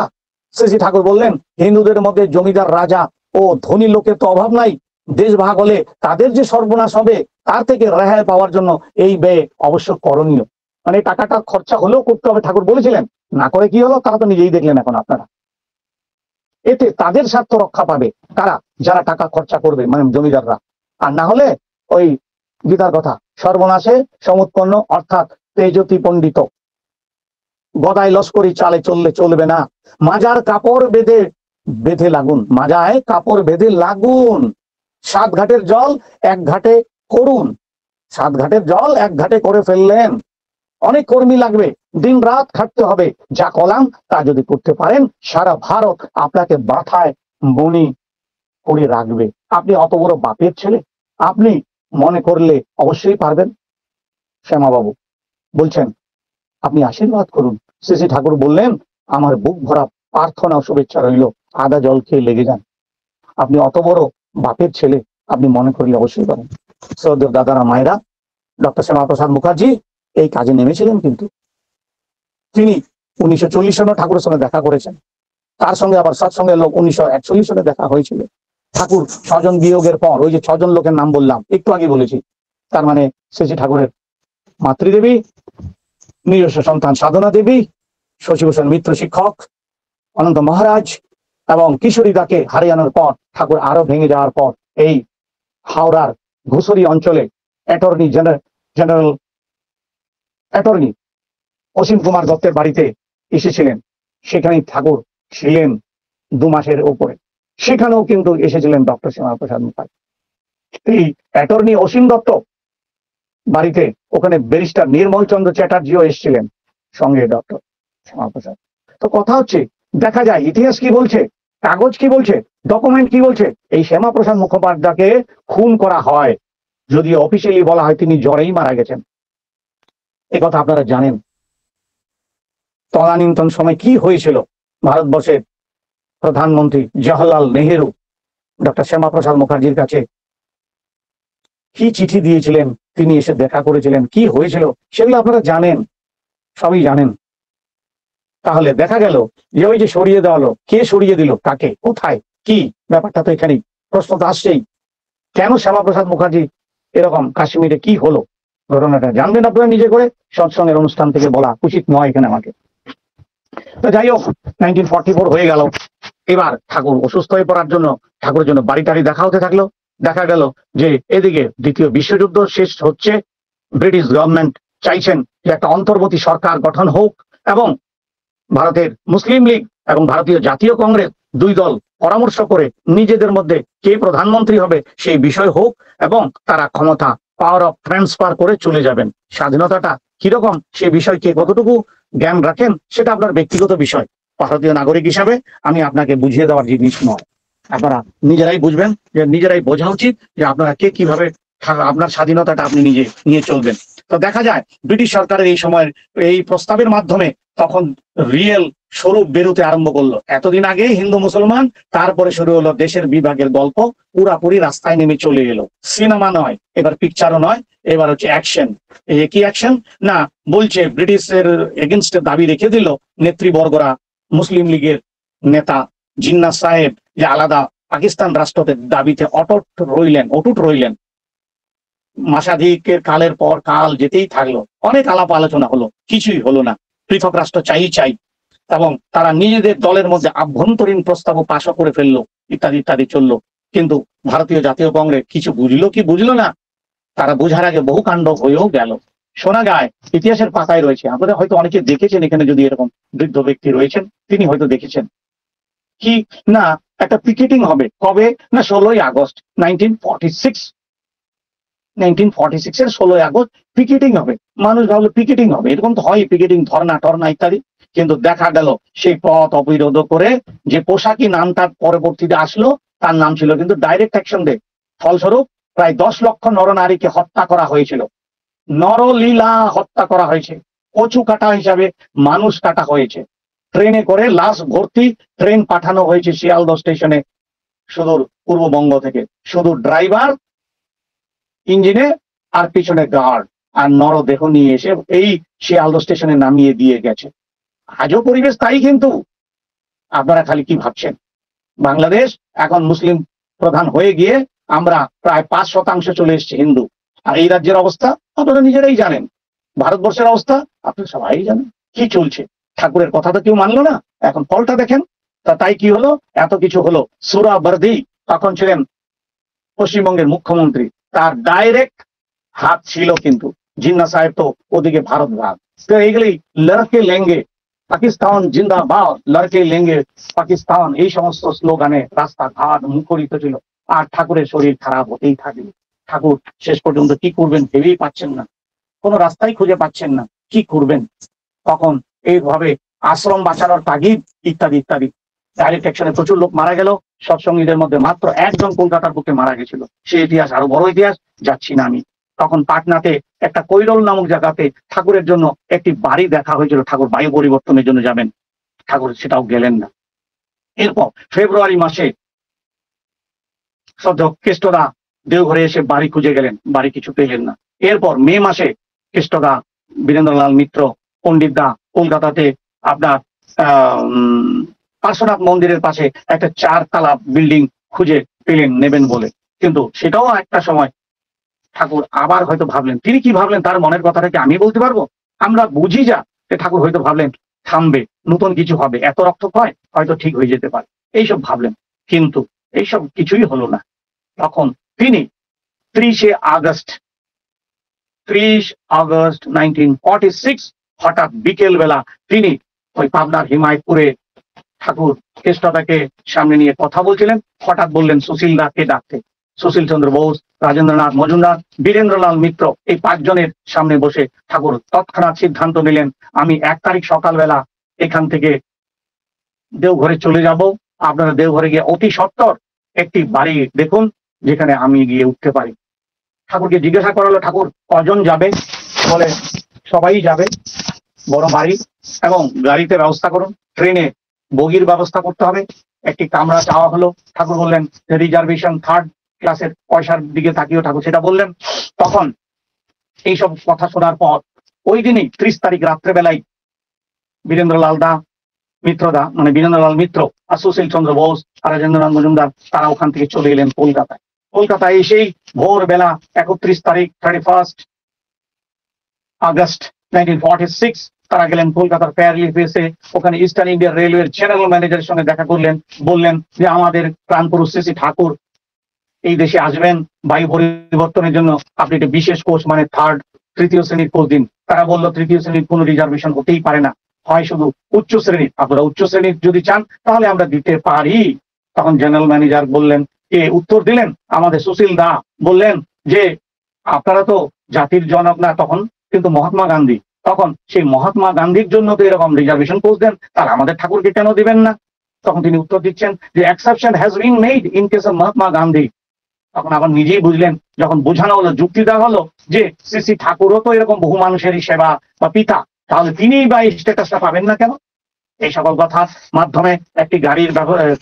শ্রী শ্রী ঠাকুর বললেন, হিন্দুদের মধ্যে জমিদার রাজা ও ধনী লোকের তো অভাব নাই। দেশ ভাগ হলে তাদের যে সর্বনাশ হবে, তার থেকে রেহাই পাওয়ার জন্য এই ব্যয় অবশ্য করণীয়। মানে টাকাটা খরচা হলেও করতে হবে, ঠাকুর বলেছিলেন। না করে কি হলো, তারা তো নিজেই দেখলেন এখন আপনারা। এতে তাদের স্বার্থ রক্ষা পাবে কারা? যারা টাকা খরচা করবে, মানে জমিদাররা। আর না হলে ওই গীতার কথা, সর্বনাশে সমুৎপন্ন, অর্থাৎ তেজতি পণ্ডিত গদায় লস্করি চালে চললে চলবে না। মাজার কাপড় বেঁধে লাগুন, মাজায় কাপড় বেঁধে লাগুন। 7 ঘাটের জল 1 ঘাটে করুন। 7 ঘাটের জল 1 ঘাটে করে ফেললেন। অনেক কর্মী লাগবে, দিন রাত খাটতে হবে। যা কলাম তা যদি করতে পারেন, সারা ভারত আপনাকে মাথায় মণি করে রাখবে। আপনি অত বড় বাপের ছেলে, আপনি মনে করলে অবশ্যই পারবেন। শ্যামাবাবু বলছেন, আপনি আশীর্বাদ করুন। শ্রী শ্রী ঠাকুর বললেন, আমার বুক ভরা প্রার্থনা ও শুভেচ্ছা রইল, আদা জল খেয়ে লেগে যান। আপনি অত বড় বাপের ছেলে, আপনি মনে করলে অবশ্যই পারেন। শ্রদ্ধেয় দাদারা মায়েরা, ডক্টর শ্যামাপ্রসাদ মুখার্জি এই কাজে নেমেছিলেন, কিন্তু তিনি 1940 সনে ঠাকুরের সঙ্গে দেখা করেছেন। তার সঙ্গে আবার সৎসঙ্গে লোক 1941 সনে দেখা হয়েছিল। ঠাকুর 6 জন বিয়োগের পর, ওই যে 6 জন লোকের নাম বললাম একটু আগে বলেছি, তার মানে শ্রী ঠাকুরের মাতৃদেবী, নিজস্ব সন্তান সাধনা দেবী, শশীভূষণ মিত্র শিক্ষক, অনন্ত মহারাজ এবং কিশোরী দাকে হারিয়ানোর পর, ঠাকুর আরো ভেঙে যাওয়ার পর এই হাওড়ার ঘুষুরি অঞ্চলে জেনারেল অ্যাটর্নি অসীম কুমার দত্তের বাড়িতে এসেছিলেন। সেখানেই ঠাকুর ছিলেন 2 মাসের উপরে। সেখানেও কিন্তু এসেছিলেন ডক্টর শ্যামাপ্রসাদ মুখার্জি। এই অ্যাটর্নি অসীম দত্ত বাড়িতে ওখানে ব্যারিস্টার নির্মল চন্দ্র চ্যাটার্জিও এসেছিলেন সঙ্গে ডক্টর শ্যামাপ্রসাদ। তো কথা হচ্ছে, দেখা যায় ইতিহাস কি বলছে, কাগজ কি বলছে, ডকুমেন্ট কি বলছে, এই শ্যামাপ্রসাদ মুখোপাধ্যায়কে খুন করা হয়, যদিও অফিসিয়ালি বলা হয় তিনি জ্বরেই মারা গেছেন। এ কথা আপনারা জানেন। তদানীন্তন সময় কি হয়েছিল, ভারতবর্ষের প্রধানমন্ত্রী জওহরলাল নেহেরু ডক্টর শ্যামাপ্রসাদ মুখার্জির কাছে কি চিঠি দিয়েছিলেন, তিনি এসে দেখা করেছিলেন, কি হয়েছিল সেগুলো আপনারা জানেন, সবই জানেন। তাহলে দেখা গেল যে ওই যে সরিয়ে দেওয়া হলো, কে সরিয়ে দিল, কাকে, কোথায়, কি, ব্যাপারটা তো এখানেই প্রশ্ন তো আসছেই। কেন শ্যামাপ্রসাদ মুখার্জি এরকম, কাশ্মীরে কি হলো, ঘটনাটা জানবেন আপনারা নিজে করে। সৎসঙ্গের অনুষ্ঠান থেকে বলা উচিত নয় এখানে আমাকে। তো যাই হোক, 1944 হয়ে গেল। এবার ঠাকুর অসুস্থ হয়ে পড়ার জন্য ঠাকুরের জন্য বাড়ি টাড়ি দেখা হতে থাকলো। দেখা গেল যে এদিকে দ্বিতীয় বিশ্বযুদ্ধ শেষ হচ্ছে, ব্রিটিশ গভর্নমেন্ট চাইছেন যে একটা অন্তর্বর্তী সরকার গঠন হোক এবং ভারতের মুসলিম লীগ এবং ভারতীয় জাতীয় কংগ্রেস 2 দল পরামর্শ করে নিজেদের মধ্যে কে প্রধানমন্ত্রী হবে সেই বিষয় হোক এবং তারা ক্ষমতা পাওয়ার অফ ট্রান্সফার করে চলে যাবেন। স্বাধীনতাটা কিরকম সে বিষয় কে কতটুকু জ্ঞান রাখেন সেটা আপনার ব্যক্তিগত বিষয়। ভারতীয় নাগরিক হিসাবে আমি আপনাকে বুঝিয়ে দেওয়ার জিনিস নয়, আপনারা নিজেরাই বুঝবেন, যে নিজেরাই বোঝা উচিত যে আপনারা কে কিভাবে আপনার স্বাধীনতাটা আপনি নিজে নিয়ে চলবেন। তো দেখা যায় ব্রিটিশ সরকারের এই সময়ের এই প্রস্তাবের মাধ্যমে তখন রিয়েল স্বরূপ বেরোতে আরম্ভ করলো। এতদিন আগে হিন্দু মুসলমান, তারপরে শুরু হলো দেশের বিভাগের গল্প, পুরাপুরি রাস্তায় নেমে চলে এলো। সিনেমা নয়, এবার পিকচারও নয়, এবার হচ্ছে অ্যাকশন। এই কি অ্যাকশন না, বলছে ব্রিটিশের এগেনস্টে দাবি রেখে দিল নেতৃবর্গরা, মুসলিম লীগের নেতা জিন্নাহ সাহেব যে আলাদা পাকিস্তান রাষ্ট্রের দাবিতে অটুট রইলেন। মাসাধিকের কালের পর কাল যেতেই থাকলো, অনেক আলাপ আলোচনা হলো, কিছুই হলো না। পৃথক রাষ্ট্র চাই এবং তারা নিজেদের দলের মধ্যে আভ্যন্তরীণ প্রস্তাবও পাশও করে ফেললো, ইত্যাদি ইত্যাদি চললো। কিন্তু ভারতীয় জাতীয় কংগ্রেস কিছু বুঝলো কি বুঝলো না, তারা বোঝার আগে বহু কাণ্ড হয়েও গেল। শোনা যায়, ইতিহাসের পাতায় রয়েছে, আপনারা হয়তো অনেকে দেখেছেন, এখানে যদি এরকম বৃদ্ধ ব্যক্তি রয়েছেন তিনি হয়তো দেখেছেন কি না, একটা পিকেটিং হবে কবে না, 16ই আগস্ট 1946। 1946 এর 16ই আগস্ট পিকেটিং হবে। মানুষ ভাবলো পিকেটিং হবে, এরকম তো হয়, পিকেটিং, ধর্না টর্না ইত্যাদি। কিন্তু দেখা গেল সেই পথ অবরোধ করে যে পোশাকি নামটা পরবর্তীতে আসলো, তার নাম ছিল কিন্তু ডাইরেক্ট অ্যাকশন ডে। ফলস্বরূপ প্রায় 10 লক্ষ নরনারীকে হত্যা করা হয়েছিল, নরলীলা হত্যা করা হয়েছে, কচু কাটা হিসাবে মানুষ কাটা হয়েছে। ট্রেনে করে লাশ ভর্তি ট্রেন পাঠানো হয়েছে শিয়ালদহ স্টেশনে, সুদূর পূর্ববঙ্গ থেকে। শুধু ড্রাইভার, ইঞ্জিনে আর পিছনে গার্ড আর নরদেহ নিয়ে এসে এই শিয়ালদহ স্টেশনে নামিয়ে দিয়ে গেছে। আজও পরিবেশ তাই। কিন্তু আপনারা খালি কি ভাবছেন, বাংলাদেশ এখন মুসলিম প্রধান হয়ে গিয়ে আমরা প্রায় 5% চলে এসেছি হিন্দু। আর এই রাজ্যের অবস্থা আপনারা নিজেরাই জানেন, ভারতবর্ষের অবস্থা আপনারা সবাই জানেন কি চলছে। ঠাকুরের কথা তো কেউ মানলো না, এখন ফলটা দেখেন। তাই কি হলো, এত কিছু হলো। সোহরাওয়ার্দী তখন ছিলেন পশ্চিমবঙ্গের মুখ্যমন্ত্রী, তার ডাইরেক্ট হাত ছিল কিন্তু জিন্নাহ সাহেব তো ওদিকে ভারত ভাগ। তো এইগুলি লড়কে লেঙ্গে পাকিস্তান জিন্দাবাদ, লড়কে লেঙ্গে পাকিস্তান, এই সমস্ত স্লোগানে রাস্তাঘাট মুখরিত ছিল। আর ঠাকুরের শরীর খারাপ হতেই থাকবে। ঠাকুর শেষ পর্যন্ত কি করবেন ভেবেই পাচ্ছেন না, কোনো রাস্তাই খুঁজে পাচ্ছেন না, কি করবেন। তখন এইভাবে আশ্রম বাঁচানোর তাগিদ ইত্যাদি ইত্যাদি। ডাইরেক্ট অ্যাকশনে প্রচুর লোক মারা গেল, সৎসঙ্গীদের মধ্যে মাত্র 1 জন কলকাতার বুকে মারা গেছিল। সেই ইতিহাস আরো বড় ইতিহাস, যাচ্ছি না আমি। তখন পাটনাতে একটা কৈরল নামক জায়গাতে ঠাকুরের জন্য একটি বাড়ি দেখা হয়েছিল, ঠাকুর বায়ু পরিবর্তনের জন্য যাবেন, ঠাকুর সেটাও গেলেন না। এরপর ফেব্রুয়ারি মাসে শ্রদ্ধেয় কেষ্টদা দেওঘরে এসে বাড়ি খুঁজে গেলেন, বাড়ি কিছু পেলেন না। এরপর মে মাসে কেষ্টদা, বীরেন্দ্রলাল মিত্র, পণ্ডিত দা কলকাতাতে আপনার পার্শ্বনাথ মন্দিরের পাশে একটা 4 তলা বিল্ডিং খুঁজে পেলেন, নেবেন বলে। কিন্তু সেটাও একটা সময় ঠাকুর আবার হয়তো ভাবলেন, তিনি কি ভাবলেন তার মনের কথাটা কি আমি বলতে পারবো? আমরা বুঝি যা যে ঠাকুর হয়তো ভাবলেন থামবে, নতুন কিছু হবে, এত রক্তক্ষয় হয়তো ঠিক হয়ে যেতে পারে, এইসব ভাবলেন। কিন্তু এইসব কিছুই হলো না। তখন তিনি 30 আগস্ট 1946 হঠাৎ বিকেল বেলা তিনি ওই পাবনার হিমায়তপুরে ঠাকুর কেষ্টটাকে সামনে নিয়ে কথা বলছিলেন। হঠাৎ বললেন সুশীল দাকে ডাকতে। সুশীল চন্দ্র বোস, রাজেন্দ্রনাথ মজুমদার, বীরেন্দ্রলাল মিত্র, এই 5 জনের সামনে বসে ঠাকুর তৎক্ষণাৎ সিদ্ধান্ত নিলেন, আমি 1 তারিখ সকালবেলা এখান থেকে দেওঘরে চলে যাব। আপনারা দেওঘরে গিয়ে অতি সত্বর একটি বাড়ি দেখুন যেখানে আমি গিয়ে উঠতে পারি। ঠাকুরকে জিজ্ঞাসা করা হলো, ঠাকুর কজন যাবে? বলে সবাই যাবে, বড় বাড়ি এবং গাড়িতে ব্যবস্থা করুন, ট্রেনে বগির ব্যবস্থা করতে হবে। একটি কামরা চাওয়া হলো। ঠাকুর বললেন রিজার্ভেশন 3rd ক্লাসের পয়সার দিকে তাকিয়েও ঠাকুর সেটা বললেন। তখন এইসব কথা শোনার পর ওই দিনই 30 তারিখ রাত্রেবেলায় বীরেন্দ্রলাল দা, মিত্রদা মানে বীরেন্দ্রলাল মিত্র আর সুশীল চন্দ্র বোস আর রাজেন্দ্রনাথ মজুমদার তারা ওখান থেকে চলে এলেন কলকাতায়। কলকাতায় এসেই ভোরবেলা 31 তারিখ 31 আগস্ট 1946 তারা গেলেন কলকাতার ফেয়ারলি প্লেসে। ওখানে ইস্টার্ন ইন্ডিয়া রেলওয়ের জেনারেল ম্যানেজারের সঙ্গে দেখা করলেন। বললেন যে আমাদের প্রাণপুরুষ শ্রী ঠাকুর এই দেশে আসবেন, বায়ু পরিবর্তনের জন্য আপনি একটা বিশেষ কোর্স মানে 3rd শ্রেণীর কোর্স দিন। তারা বললো 3য় শ্রেণীর কোনো রিজার্ভেশন হতেই পারে না, হয় শুধু উচ্চ শ্রেণীর। আপনারা উচ্চ শ্রেণীর যদি চান তাহলে আমরা দিতে পারি। তখন জেনারেল ম্যানেজার বললেন, কে উত্তর দিলেন? আমাদের সুশীল দা বললেন যে আপনারা তো জাতির জনক না, তখন কিন্তু মহাত্মা গান্ধী, তখন সেই মহাত্মা গান্ধীর জন্য তো এরকম রিজার্ভেশন কোর্স দেন, তার আমাদের ঠাকুরকে কেন দিবেন না? তখন তিনি উত্তর দিচ্ছেন যে exception has been made in case of Mahatma Gandhi. তখন আবার নিজেই বুঝলেন, যখন বোঝানো হলো, যুক্তি দেওয়া হলো যে শ্রী শ্রী ঠাকুরও তো এরকম বহু মানুষেরই সেবা বা পিতা, তাহলে তিনিই বা এই স্ট্যাটাসটা পাবেন না কেন? এই সকল কথার মাধ্যমে একটি গাড়ির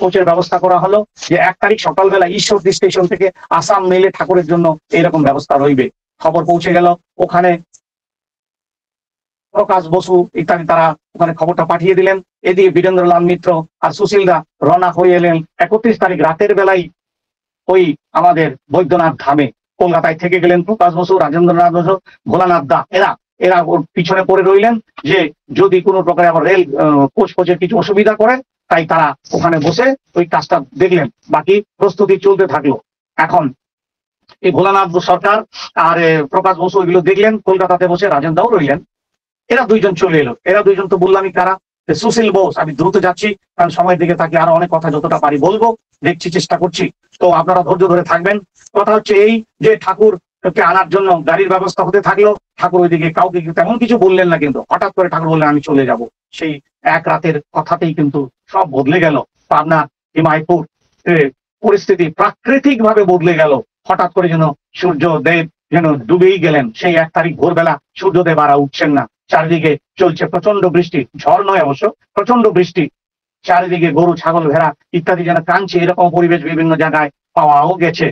কোচের ব্যবস্থা করা হলো যে 1 তারিখ সকালবেলা ঈশ্বরদী স্টেশন থেকে আসাম মেলে ঠাকুরের জন্য এইরকম ব্যবস্থা রইবে। খবর পৌঁছে গেল ওখানে, প্রকাশ বসু ইত্যাদি তারা ওখানে খবরটা পাঠিয়ে দিলেন। এদিকে বীরেন্দ্রলাল মিত্র আর সুশীলদা রওনা হয়ে এলেন 31 তারিখ রাতের বেলায় ওই আমাদের বৈদ্যনাথ ধামে। কলকাতায় থেকে গেলেন প্রকাশ বসু, রাজেন্দ্রনাথ বসু, ভোলানাথ দা, এরা ওর পিছনে পড়ে রইলেন যে যদি কোনো প্রকারে আবার রেল কোচের কিছু অসুবিধা করে, তাই তারা ওখানে বসে ওই কাজটা দেখলেন। বাকি প্রস্তুতি চলতে থাকলো। এখন এই ভোলানাথ সরকার আর প্রকাশ বসু এগুলো দেখলেন, কলকাতাতে বসে রাজেন্দ্রও রইলেন। এরা 2 জন চলে এলো। এরা 2 জন তো বললামই কারা, সুশীল বোস। আমি দ্রুত যাচ্ছি কারণ সময়ের দিকে থাকলে আরো অনেক কথা যতটা পারি বলবো, দেখছি, চেষ্টা করছি, তো আপনারা ধৈর্য ধরে থাকবেন। কথা হচ্ছে এই যে ঠাকুরকে আনার জন্য গাড়ির ব্যবস্থা হতে থাকলো। ঠাকুর ওইদিকে কাউকে তেমন কিছু বললেন না, কিন্তু হঠাৎ করে ঠাকুর বললেন আমি চলে যাব। সেই 1 রাতের কথাতেই কিন্তু সব বদলে গেল। পাবনা হিমায়তপুর পরিস্থিতি প্রাকৃতিক ভাবে বদলে গেল। হঠাৎ করে যেন সূর্যদেব যেন ডুবেই গেলেন। সেই 1 তারিখ ভোরবেলা সূর্যদেব আর উঠছেন না। চারিদিকে চলছে প্রচন্ড বৃষ্টি, ঝড় নয় অবশ্য, প্রচন্ড বৃষ্টি। চারিদিকে গরু, ছাগল, ভেড়া ইত্যাদি যেন কাঁদছে, এরকম পরিবেশ বিভিন্ন জায়গায় পাওয়াও গেছে।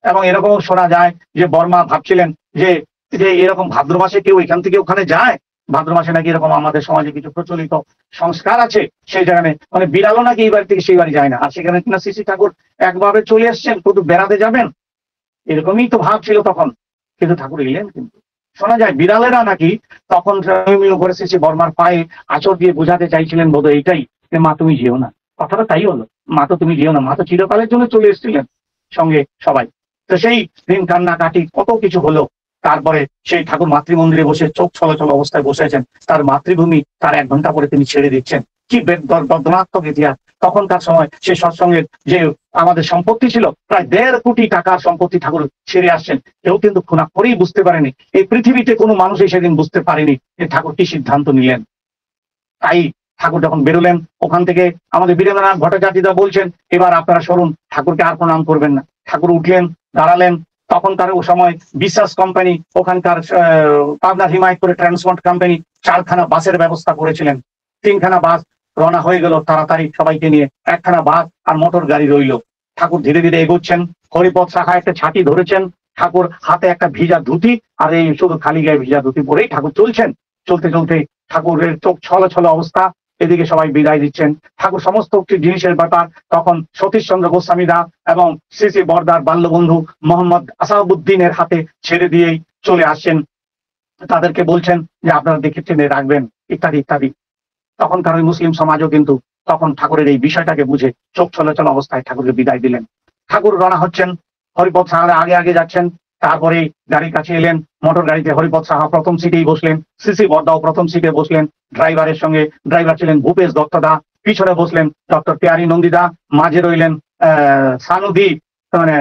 এবং এরকম শোনা যায় যে বর্মা ভাবছিলেন যে এরকম ভাদ্র মাসে কেউ এখান থেকে ওখানে যায়, ভাদ্র মাসে নাকি এরকম আমাদের সমাজে কিছু প্রচলিত সংস্কার আছে, সেই জায়গায় মানে বিড়ালও নাকি এই বাড়ি থেকে সেই বাড়ি যায় না। আর সেখানে কিনা শ্রী ঠাকুর একভাবে চলে এসছেন, শুধু বেড়াতে যাবেন, এরকমই তো ভাব ছিল তখন। কিন্তু ঠাকুর এলেন। কিন্তু শোনা যায় বিড়ালেরা নাকি তখন করে শ্রী বর্মার পায়ে আঁচড় দিয়ে বোঝাতে চাইছিলেন বোধ এইটাই, মা তুমি যেও না। কথাটা তাই হলো, মা তো তুমি যেও না। মা তো চিরকালের জন্য চলে এসেছিলেন সঙ্গে সবাই। তো সেই দিন কান্নাকাটি কত কিছু হলো। তারপরে সেই ঠাকুর মাতৃমন্দিরে বসে চোখ ছলছল অবস্থায় বসেছেন। তার মাতৃভূমি তার 1 ঘন্টা পরে তিনি ছেড়ে দিচ্ছেন। কি বেদনাত্মক ইতিহাস। তখনকার সময় সে সৎসঙ্গের যে আমাদের সম্পত্তি ছিল প্রায় 1.5 কোটি টাকার সম্পত্তি ঠাকুর ছেড়ে আসছেন। কেউ কিন্তু খুনা করেই বুঝতে পারেনি, এই পৃথিবীতে কোনো মানুষই সেদিন বুঝতে পারেনি যে ঠাকুর কি সিদ্ধান্ত নিলেন। তাই ঠাকুর যখন বেরোলেন ওখান থেকে, আমাদের বীরেন্দ্রনাথ ভট্টাচার্যদা বলছেন এবার আপনারা সরুন, ঠাকুরকে আর প্রণাম করবেন না। ঠাকুর উঠলেন, দাঁড়ালেন। তখনকার ও সময় বিশ্বাস কোম্পানি ওখানকার পাবনার হিমায়তপুরে ট্রান্সপোর্ট কোম্পানি 4খানা বাসের ব্যবস্থা করেছিলেন। 3খানা বাস রওনা হয়ে গেল তাড়াতাড়ি সবাইকে নিয়ে। 1খানা বাস আর মোটর গাড়ি রইল। ঠাকুর ধীরে ধীরে এগোচ্ছেন। হরিপদ শাখায় একটা ছাতি ধরেছেন। ঠাকুর হাতে একটা ভিজা ধুতি, আর এই শুধু খালি গায়ে ভিজা ধুতি পরেই ঠাকুর চলছেন। চলতে চলতে ঠাকুরের চোখ ছলছল অবস্থা। এদিকে সবাই বিদায় দিচ্ছেন। ঠাকুর সমস্ত জিনিসের ব্যাপার তখন সতীশচন্দ্র গোস্বামী দা এবং শ্রী শ্রী বরদার বাল্যবন্ধু মোহাম্মদ আসাদুদ্দিনের হাতে ছেড়ে দিয়েই চলে আসছেন। তাদেরকে বলছেন যে আপনারা দেখে টেনে রাখবেন ইত্যাদি ইত্যাদি। তখনকার ওই মুসলিম সমাজও কিন্তু তখন ঠাকুরের এই বিষয়টাকে বুঝে চোখ চলাচল অবস্থায় ঠাকুরকে বিদায় দিলেন। ঠাকুর রওনা হচ্ছেন, হরিপদ সাহারা আগে আগে যাচ্ছেন। তারপরে গাড়ির কাছে এলেন, মোটর গাড়িতে হরিপদ সাহা প্রথম সিটেই বসলেন, শ্রী শ্রী বরদাও প্রথম সিটে বসলেন। ড্রাইভারের সঙ্গে ড্রাইভার ছিলেন ভূপেশ দত্তদা, পিছনে বসলেন ডক্টর প্যারি নন্দীদা, মাঝে রইলেন সানুদি মানে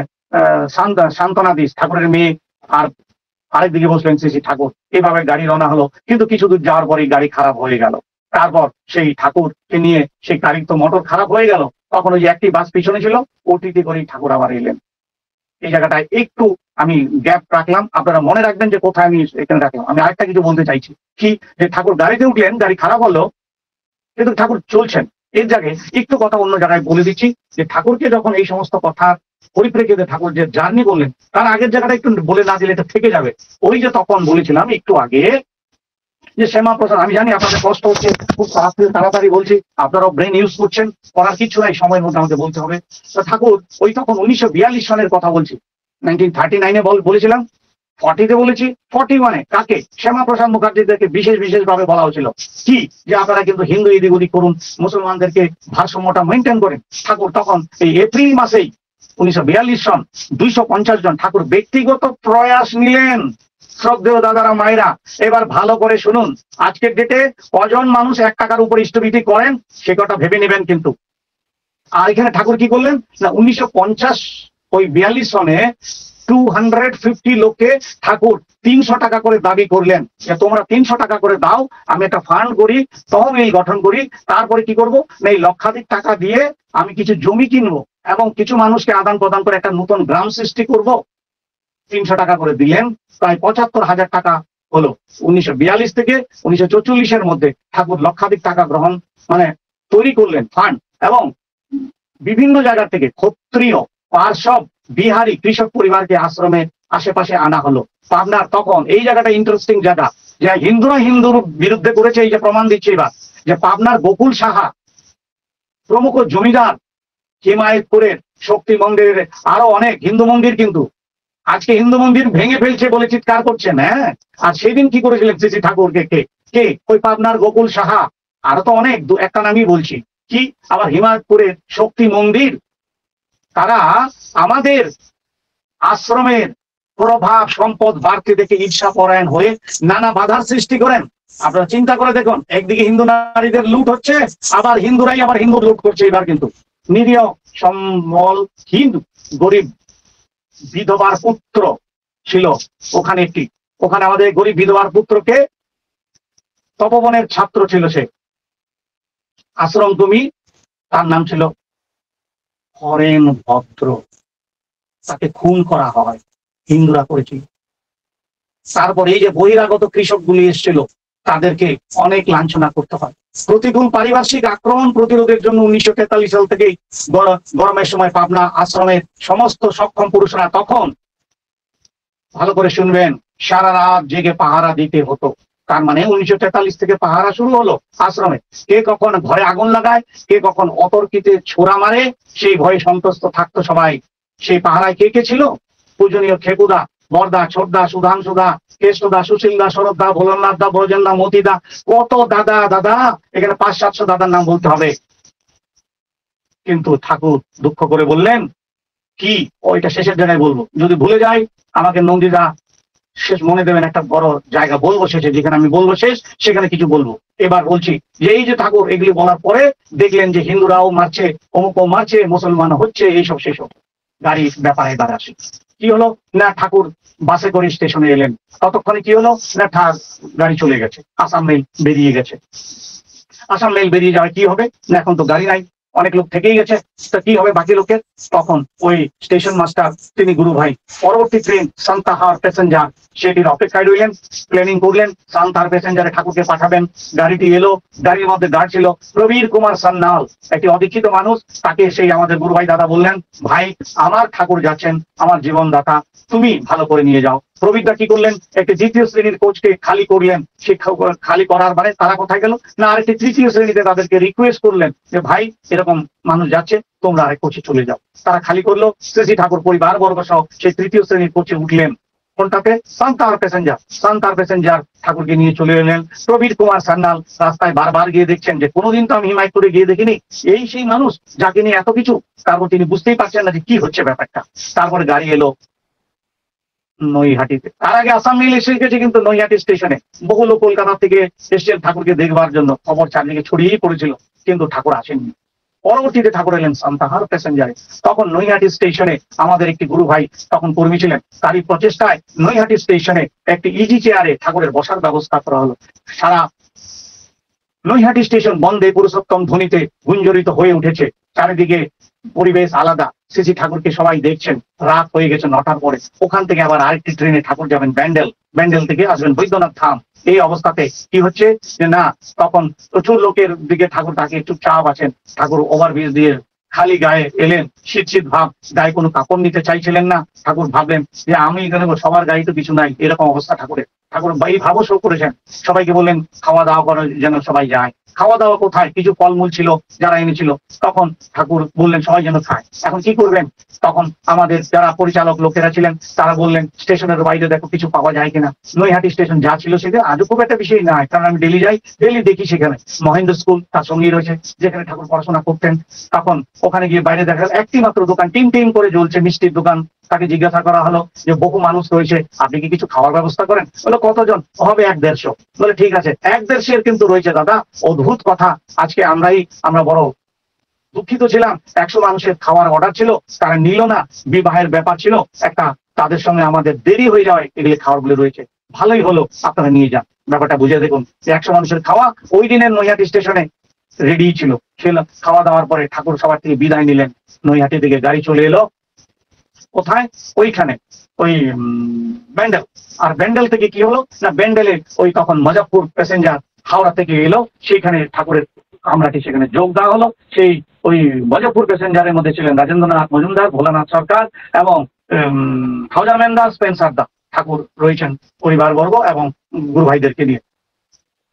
শান্তনাদি ঠাকুরের মেয়ে, আর আরেকদিকে বসলেন শ্রী শ্রী ঠাকুর। এইভাবে গাড়ি রওনা হলো, কিন্তু কিছু দূর যাওয়ার পরেই গাড়ি খারাপ হয়ে গেল। তারপর সেই ঠাকুরকে নিয়ে সেই গাড়ির তো মোটর খারাপ হয়ে গেল, তখন ওই যে একটি বাস পিছনে ছিল, ওটিতে করেই ঠাকুর আবার এলেন। এই জায়গাটায় একটু আমি গ্যাপ রাখলাম, আপনারা মনে রাখবেন যে কোথায় আমি এখানে রাখলাম। আমি আরেকটা কিছু বলতে চাইছি কি, যে ঠাকুর গাড়িতে উঠলেন, গাড়ি খারাপ হলো, কিন্তু ঠাকুর চলছেন। এর জায়গায় একটু কথা অন্য জায়গায় বলে দিচ্ছি, যে ঠাকুরকে যখন এই সমস্ত কথার পরিপ্রেক্ষিতে ঠাকুর যে জার্নি করলেন, তার আগের জায়গাটা একটু বলে না দিলে এটা থেকে যাবে। ওই যে তখন বলেছিলাম একটু আগে যে শ্যামা প্রসাদ, আমি জানি আপনাদের কষ্ট হচ্ছে, খুব তাড়াতাড়ি বলছি, আপনারাও ব্রেন ইউজ করছেন, করার কিছু নাই, সময়ের মধ্যে আমাদের বলতে হবে। তো ঠাকুর ওই তখন 1942 সনের কথা বলছি, 1939-এ বলেছিলাম, 40-তে বলেছি, 41-এ কাকে, শ্যামা প্রসাদ মুখার্জিদেরকে বিশেষ ভাবে বলা হয়েছিল কি, যে আপনারা কিন্তু হিন্দু এদিক ওদিক করুন, মুসলমানদেরকে ভারসাম্যটা মেনটেন করেন। ঠাকুর তখন এই এপ্রিল মাসেই 1942 সন 250 জন ঠাকুর ব্যক্তিগত প্রয়াস নিলেন। শ্রদ্ধেয় দাদারা মায়েরা, এবার ভালো করে শুনুন, আজকের ডেটে কজন মানুষ 1 টাকার উপর ইষ্টভীতি করেন সে কথা ভেবে নেবেন কিন্তু। আর এখানে ঠাকুর কি করলেন না, 1942 সনে 250 লোককে ঠাকুর 300 টাকা করে দাবি করলেন, যে তোমরা 300 টাকা করে দাও, আমি একটা ফান্ড করি, তহবিল গঠন করি, তারপরে কি করব না, এই লক্ষাধিক টাকা দিয়ে আমি কিছু জমি কিনবো এবং কিছু মানুষকে আদান প্রদান করে একটা নতুন গ্রাম সৃষ্টি করব। 300 টাকা করে দিলেন, প্রায় 75,000 টাকা হলো। 1942 থেকে 1944-এর মধ্যে ঠাকুর লক্ষাধিক টাকা গ্রহণ মানে তৈরি করলেন ফান্ড, এবং বিভিন্ন জায়গা থেকে ক্ষত্রিয়, পার্শ্বব, বিহারি কৃষক পরিবারকে আশ্রমের আশেপাশে আনা হলো। পাবনার তখন এই জায়গাটা ইন্টারেস্টিং জায়গা, যে হিন্দুরা হিন্দুর বিরুদ্ধে করেছে, এই যে প্রমাণ দিচ্ছে এবার, যে পাবনার গোকুল সাহা প্রমুখ জমিদার, হিমায়তপুরের শক্তি মন্দিরের আরো অনেক হিন্দু মন্দির, কিন্তু আজকে হিন্দু মন্দির ভেঙে ফেলছে বলে চিৎকার করছেন। হ্যাঁ, আর সেদিন কি করেছিলেন শ্রী শ্রী ঠাকুরকে কে ওই পাবনার গোকুল সাহা, আরো তো অনেক, একটা নামই বলছি কি, আবার হিমায়তপুরের শক্তি মন্দির, তারা আমাদের আশ্রমের প্রভাব সম্পদ বাড়তে দেখে ঈর্ষা পরায়ণ হয়ে নানা বাধার সৃষ্টি করেন। আপনারা চিন্তা করে দেখুন, একদিকে হিন্দু নারীদের লুট হচ্ছে, আবার হিন্দুরাই আবার হিন্দু লুট করছে। এবার কিন্তু নিরীহ সম্বল হিন্দু গরিব বিধবার পুত্র ছিল ওখানে একটি, ওখানে আমাদের গরিব বিধবার পুত্রকে, তপবনের ছাত্র ছিল সে, আশ্রম তুমি, তার নাম ছিল হরেন ভদ্র, তাকে খুন করা হয়, হিন্দুরা করেছিল। তারপরে এই যে বহিরাগত কৃষকগুলি এসেছিল, তাদেরকে অনেক লাঞ্ছনা করতে হয়। প্রতিকূল পারিপার্শ্বিক আক্রমণ প্রতিরোধের জন্য 1943 সাল থেকেই গরমের সময় পাবনা আশ্রমের সমস্ত সক্ষম পুরুষরা, তখন ভালো করে শুনবেন, সারা রাত জেগে পাহারা দিতে হতো। তার মানে 1943 থেকে পাহারা শুরু হলো আশ্রমে। কে কখন ঘরে আগুন লাগায়, কে কখন অতর্কিতে ছোড়া মারে, সেই ভয়ে সন্তুষ্ট থাকতো সবাই। সেই পাহারায় কে কে ছিল, পূজনীয় খেপুদা, বরদা, ছোটদা, সুধাংশুদা, কেষ্টদা, সুশীলদা, শরৎদা, ভোলনাথদা, ব্রজেনদা, মতিদা, কত দাদা, এখানে 500-700 দাদার নাম বলতে হবে। কিন্তু ঠাকুর দুঃখ করে বললেন কি, ওইটা শেষের জায়গায় বলবো, যদি ভুলে যাই আমাকে নন্দীদা শেষ মনে দেবেন, একটা বড় জায়গা বলবো শেষে, যেখানে আমি বলবো শেষ সেখানে কিছু বলবো। এবার বলছি যে এই যে ঠাকুর এগুলি বলার পরে দেখলেন যে হিন্দুরাও মারছে, অমুকও মারছে, মুসলমান হচ্ছে, এইসব সেসব গাড়ির ব্যাপারে এবার আসে। কি হলো না, ঠাকুর বাসে করে স্টেশনে এলেন, ততক্ষণে কি হলো না, গাড়ি চলে গেছে, আসাম মেল বেরিয়ে গেছে। আসাম মেল বেরিয়ে যাওয়ায় কি হবে না, এখন তো গাড়ি নাই, অনেক লোক থেকেই গেছে, তা কি হবে বাকি লোকের? তখন ওই স্টেশন মাস্টার তিনি গুরু ভাই পরবর্তী ট্রেন সান্তাহার প্যাসেঞ্জার সেটির অপেক্ষায় রইলেন, প্ল্যানিং করলেন সান্তাহার প্যাসেঞ্জারে ঠাকুরকে পাঠাবেন। গাড়িটি এলো, গাড়ির মধ্যে গার্ড ছিল প্রবীর কুমার সান্যাল, একটি অদীক্ষিত মানুষ। তাকে সেই আমাদের গুরু ভাই দাদা বললেন, ভাই আমার ঠাকুর যাচ্ছেন, আমার জীবনদাতা, তুমি ভালো করে নিয়ে যাও। প্রবীরদা কি করলেন, একটি দ্বিতীয় শ্রেণীর কোচকে খালি করলেন। শিক্ষা খালি করার মানে তারা কোথায় গেল না, আরেকটি তৃতীয় শ্রেণীতে তাদেরকে রিকোয়েস্ট করলেন যে ভাই এরকম মানুষ যাচ্ছে, তোমরা আরেক কোচে চলে যাও। তারা খালি করলো। শ্রী ঠাকুর পরিবার বর্গ সহ সেই তৃতীয় শ্রেণীর কোচে উঠলেন। কোনটাতে? সান্তার প্যাসেঞ্জার ঠাকুরকে নিয়ে চলে এলেন। প্রবীর কুমার সান্যাল রাস্তায় বারবার গিয়ে দেখছেন যে কোনোদিন তো আমি হিমায়তপুরে গিয়ে দেখিনি, এই সেই মানুষ যাকে নিয়ে এত কিছু। তারপর তিনি বুঝতেই পারছেন না যে কি হচ্ছে ব্যাপারটা। তারপরে গাড়ি এলো নৈহাটিতে। তার আগে আসাম মেল এসে গেছে কিন্তু নৈহাটি স্টেশনে। বহু লোক কলকাতা থেকে এসছেন ঠাকুরকে দেখবার জন্য, খবর চারদিকে ছড়িয়েই পড়েছিল, কিন্তু ঠাকুর আসেননি। পরবর্তীতে ঠাকুর এলেন সান্তাহার প্যাসেঞ্জারে। তখন নৈহাটি স্টেশনে আমাদের একটি গুরু ভাই তখন কর্মী ছিলেন, তারই প্রচেষ্টায় নৈহাটি স্টেশনে একটি ইজি চেয়ারে ঠাকুরের বসার ব্যবস্থা করা হলো। সারা নৈহাটি স্টেশন বন্দে পুরুষোত্তম ধ্বনিতে গুঞ্জরিত হয়ে উঠেছে। চারিদিকে পরিবেশ আলাদা। শ্রী ঠাকুরকে সবাই দেখছেন। রাত হয়ে গেছে 9টার পরে। ওখান থেকে আবার আরেকটি ট্রেনে ঠাকুর যাবেন ব্যান্ডেল থেকে আসবেন বৈদ্যনাথ ধাম। এই অবস্থাতে কি হচ্ছে যে না, তখন প্রচুর লোকের দিকে ঠাকুর তাকে চুপচাপ আছেন। ঠাকুর ওভারব্রিজ দিয়ে খালি গায়ে এলেন, শীত ভাব, গায়ে কোনো কাপড় নিতে চাইছিলেন না। ঠাকুর ভাবলেন যে আমি এখানে সবার গায়ে তো কিছু নাই, এরকম অবস্থা ঠাকুরের। ঠাকুর এই ভাবও শো করেছেন। সবাইকে বললেন খাওয়া দাওয়া করার যেন সবাই যায়। খাওয়া দাওয়া কোথায়? কিছু ফলমূল ছিল যারা এনেছিল, তখন ঠাকুর বললেন সবাই যেন খায়। এখন কি করবেন? তখন আমাদের যারা পরিচালক লোকেরা ছিলেন তারা বললেন স্টেশনের বাইরে দেখো কিছু পাওয়া যায় কিনা। নৈহাটি স্টেশন যা ছিল সেটা আজও খুব একটা বিষয় নয়, কারণ আমি ডেলি যাই, ডেলি দেখি সেখানে মহেন্দ্র স্কুল তার সঙ্গেই রয়েছে যেখানে ঠাকুর পড়াশোনা করতেন। তখন ওখানে গিয়ে বাইরে দেখা গেল একটি মাত্র দোকান টিম করে জ্বলছে, মিষ্টির দোকান। তাকে জিজ্ঞাসা করা হলো যে বহু মানুষ রয়েছে, আপনি কি কিছু খাওয়ার ব্যবস্থা করেন? বলে কতজন? হবে 1-150। বলে ঠিক আছে, 1-150 কিন্তু রয়েছে দাদা। অদ্ভুত কথা, আজকে আমরা বড় দুঃখিত ছিলাম। 100 মানুষের খাওয়ার অর্ডার ছিল, তারা নিল না। বিবাহের ব্যাপার ছিল একটা, তাদের সঙ্গে আমাদের দেরি হয়ে যাওয়ায় এগুলি খাওয়ারগুলো রয়েছে। ভালোই হলো, আপনারা নিয়ে যান। ব্যাপারটা বুঝে দেখুন, 100 মানুষের খাওয়া ওই দিনের নৈহাটি স্টেশনে রেডি ছিল। খাওয়া দাওয়ার পরে ঠাকুর সবার থেকে বিদায় নিলেন। নৈহাটি থেকে গাড়ি চলে এলো কোথায়? ওইখানে ওই ব্যান্ডেল। আর ব্যান্ডেল থেকে কি হলো না, ব্যান্ডেলে ওই তখন মজাফপুর প্যাসেঞ্জার হাওড়া থেকে এলো, সেখানে ঠাকুরের আমরাটি সেখানে যোগ দেওয়া হলো। সেই ওই মজাফপুর প্যাসেঞ্জারের মধ্যে ছিলেন রাজেন্দ্রনাথ মজুমদার, ভোলানাথ সরকার এবং হাউজার ম্যানদাস স্পেন্সার দা। ঠাকুর রয়েছেন পরিবারবর্গ এবং গুরু ভাইদেরকে নিয়ে।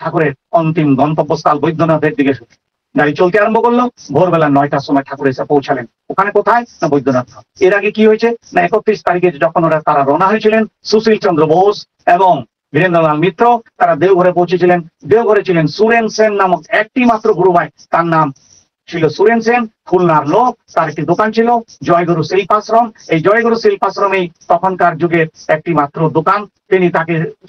ঠাকুরের অন্তিম গন্তব্যস্থল বৈদ্যনাথের দিকে গাড়ি চলতে আরম্ভ করলো। ভোরবেলা 9টার সময় ঠাকুর এসে পৌঁছালেন। ওখানে কোথায়? না বৈদ্যনাথ ধাম। এর আগে কি হয়েছে না, 31 তারিখে যখন তারা রওনা হয়েছিলেন, সুশীল চন্দ্র বোস এবং বীরেন্দ্রলাল মিত্র, তারা দেওঘরে পৌঁছেছিলেন। দেওঘরে ছিলেন সুরেন সেন নামক একটি মাত্র গুরু ভাই, তার নাম ছিল সুরেন সেন, খুলনার লোক। তার একটি দোকান ছিল জয়গুরু শিল্পাশ্রম। এই জয়গুরু শিল্পাশ্রমেই তখনকার যুগে একটি মাত্র দোকান। তিনি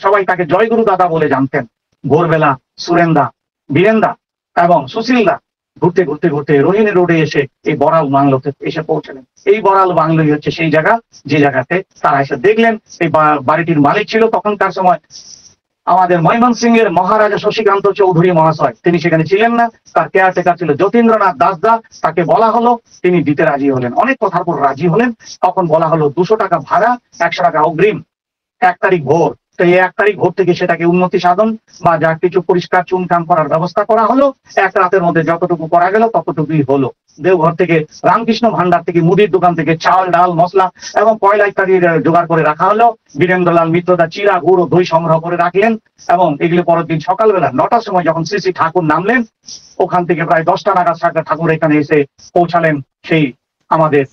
সবাই তাকে জয়গুরু দাদা বলে জানতেন। ভোরবেলা সুরেন্দা, বীরেন্দা এবং সুশীলদা ঘুরতে রোহিণী রোডে এসে এই বড়াল বাংলোতে এসে পৌঁছলেন। এই বড়াল বাংলোই হচ্ছে সেই জায়গা যে জায়গাতে তারা এসে দেখলেন এই বাড়িটির মালিক ছিল তখনকার সময় আমাদের ময়মনসিংহের মহারাজা শশীকান্ত চৌধুরী মহাশয়। তিনি সেখানে ছিলেন না, তার কেয়ারটেকার ছিল যতীন্দ্রনাথ দাসদা। তাকে বলা হলো, তিনি দিতে রাজি হলেন। অনেক কথার পর রাজি হলেন। তখন বলা হলো 200 টাকা ভাড়া, 100 টাকা অগ্রিম, 1 তারিখ ভোর। তো এই 1 তারিখ ভোর থেকে সেটাকে উন্নতি সাধন বা যা কিছু পরিষ্কার চুনকাম করার ব্যবস্থা করা হলো। 1 রাতের মধ্যে যতটুকু করা গেল ততটুকুই হলো। দেওঘর থেকে রামকৃষ্ণ ভান্ডার থেকে মুদির দোকান থেকে চাল ডাল মশলা এবং কয়লা ইত্যাদি জোগাড় করে রাখা হলো। বীরেন্দ্রলাল মিত্রদা চিরা গুড় ও দই সংগ্রহ করে রাখলেন এবং এগুলো পরের দিন সকালবেলা 9টার সময় যখন শ্রী ঠাকুর নামলেন, ওখান থেকে প্রায় 10টা নাগাদ ঠাকুর এখানে এসে পৌঁছালেন সেই আমাদের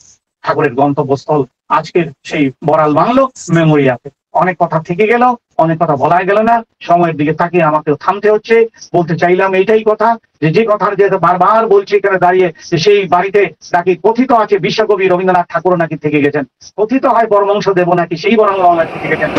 ঠাকুরের গন্তব্যস্থল আজকের সেই বড়াল বাংলো মেমোরিয়াতে। অনেক কথা থেকে গেল, অনেক কথা বলা গেল না। সময়ের দিকে তাকিয়ে আমাকেও থামতে হচ্ছে। বলতে চাইলাম এইটাই কথা, যে কথার যে বারবার বলছি এখানে দাঁড়িয়ে, যে সেই বাড়িতে নাকি কথিত আছে বিশ্বকবি রবীন্দ্রনাথ ঠাকুর নাকি থেকে গেছেন। কথিত হয় বর্মংশ দেব নাকি সেই বরং থেকে গেছেন।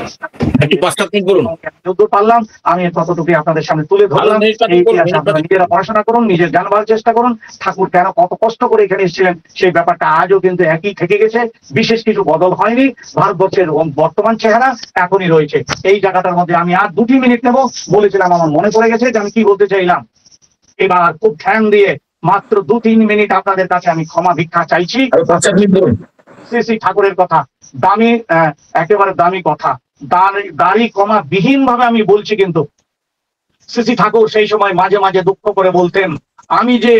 যতদূর পারলাম আমি ততটুকুই আপনাদের সামনে তুলে ধরলাম। এই ইতিহাস আপনারা নিজেরা পড়াশোনা করুন, নিজের জানবার চেষ্টা করুন। ঠাকুর কেন কত কষ্ট করে এখানে এসেছিলেন সেই ব্যাপারটা আজও কিন্তু একই থেকে গেছে, বিশেষ কিছু বদল হয়নি। ভারতবর্ষের বর্তমান চেহারা এখনই রয়েছে। এই জায়গাটার মধ্যে আমি আর 2 মিনিট নেব, বলেছিলাম আমার মনে পড়ে গেছে যে আমি কি বলতে চাইলাম। এবার খুব ধ্যান দিয়ে মাত্র 2-3 মিনিট আপনাদের কাছে আমি ক্ষমা ভিক্ষা চাইছি। শ্রী ঠাকুরের কথা দামি, একেবারে দামি কথা, দাড়ি কমা বিহীন ভাবে আমি বলছি। কিন্তু শ্রী ঠাকুর সেই সময় মাঝে মাঝে দুঃখ করে বলতেন, আমি যে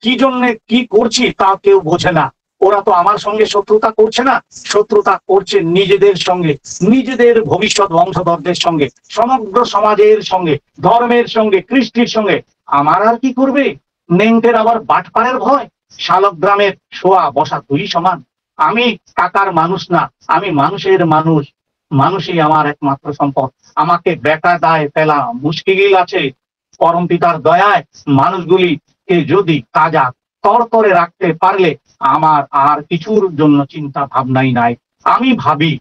কি জন্য কি করছি তা কেউ বোঝে না। ওরা তো আমার সঙ্গে শত্রুতা করছে না, শত্রুতা করছে নিজেদের সঙ্গে, নিজেদের ভবিষ্যৎ বংশধরদের সঙ্গে, সমগ্র সমাজের সঙ্গে, ধর্মের সঙ্গে, কৃষ্টির সঙ্গে। আমার আর কি করবে? নেংটের আবার বাটপাড়ের ভয়। শালগ্রামের শোয়া বসা দুই সমান। আমি টাকার মানুষ না, আমি মানুষের মানুষ। মানুষই আমার একমাত্র সম্পদ। আমাকে বেটা দায় ফেলা মুশকিল আছে। পরম পিতার দয়ায় মানুষগুলিকে যদি তাজা তরতরে রাখতে পারলে আমার আর কিছুর জন্য চিন্তা ভাবনাই নাই। আমি ভাবি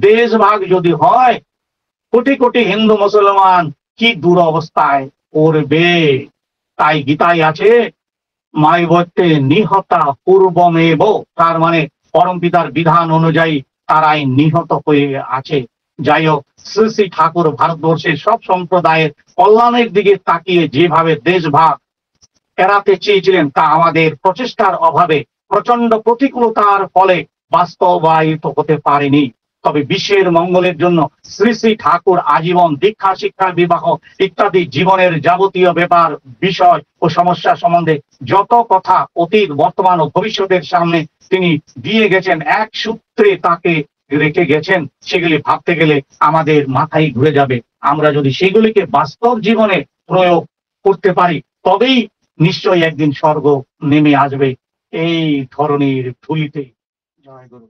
দেশ ভাগ যদি হয়, কোটি কোটি হিন্দু মুসলমান কি দুরবস্থায় পড়বে। তাই গীতায় আছে মাইবত্যে নিহতা পূর্বমেব, তার মানে পরম পিতার বিধান অনুযায়ী তারাই নিহত হয়ে আছে। যাই হোক, শ্রী শ্রী ঠাকুর ভারতবর্ষের সব সম্প্রদায়ের কল্যাণের দিকে তাকিয়ে যেভাবে দেশ ভাগ এড়াতে চেয়েছিলেন, তা আমাদের প্রচেষ্টার অভাবে প্রচন্ড প্রতিকূলতার ফলে বাস্তবায়িত হতে পারেনি। তবে বিশ্বের মঙ্গলের জন্য শ্রী শ্রী ঠাকুর আজীবন দীক্ষা, শিক্ষা, বিবাহ ইত্যাদি জীবনের যাবতীয় ব্যাপার, বিষয় ও সমস্যা সম্বন্ধে যত কথা অতীত, বর্তমান ও ভবিষ্যতের সামনে তিনি দিয়ে গেছেন, এক সূত্রে তাকে রেখে গেছেন, সেগুলি ভাবতে গেলে আমাদের মাথায় ঘুরে যাবে। আমরা যদি সেগুলিকে বাস্তব জীবনে প্রয়োগ করতে পারি, তবেই নিশ্চয়ই একদিন স্বর্গ নেমে আসবে এই ধরনের ধুলিতে। জয় গুরু।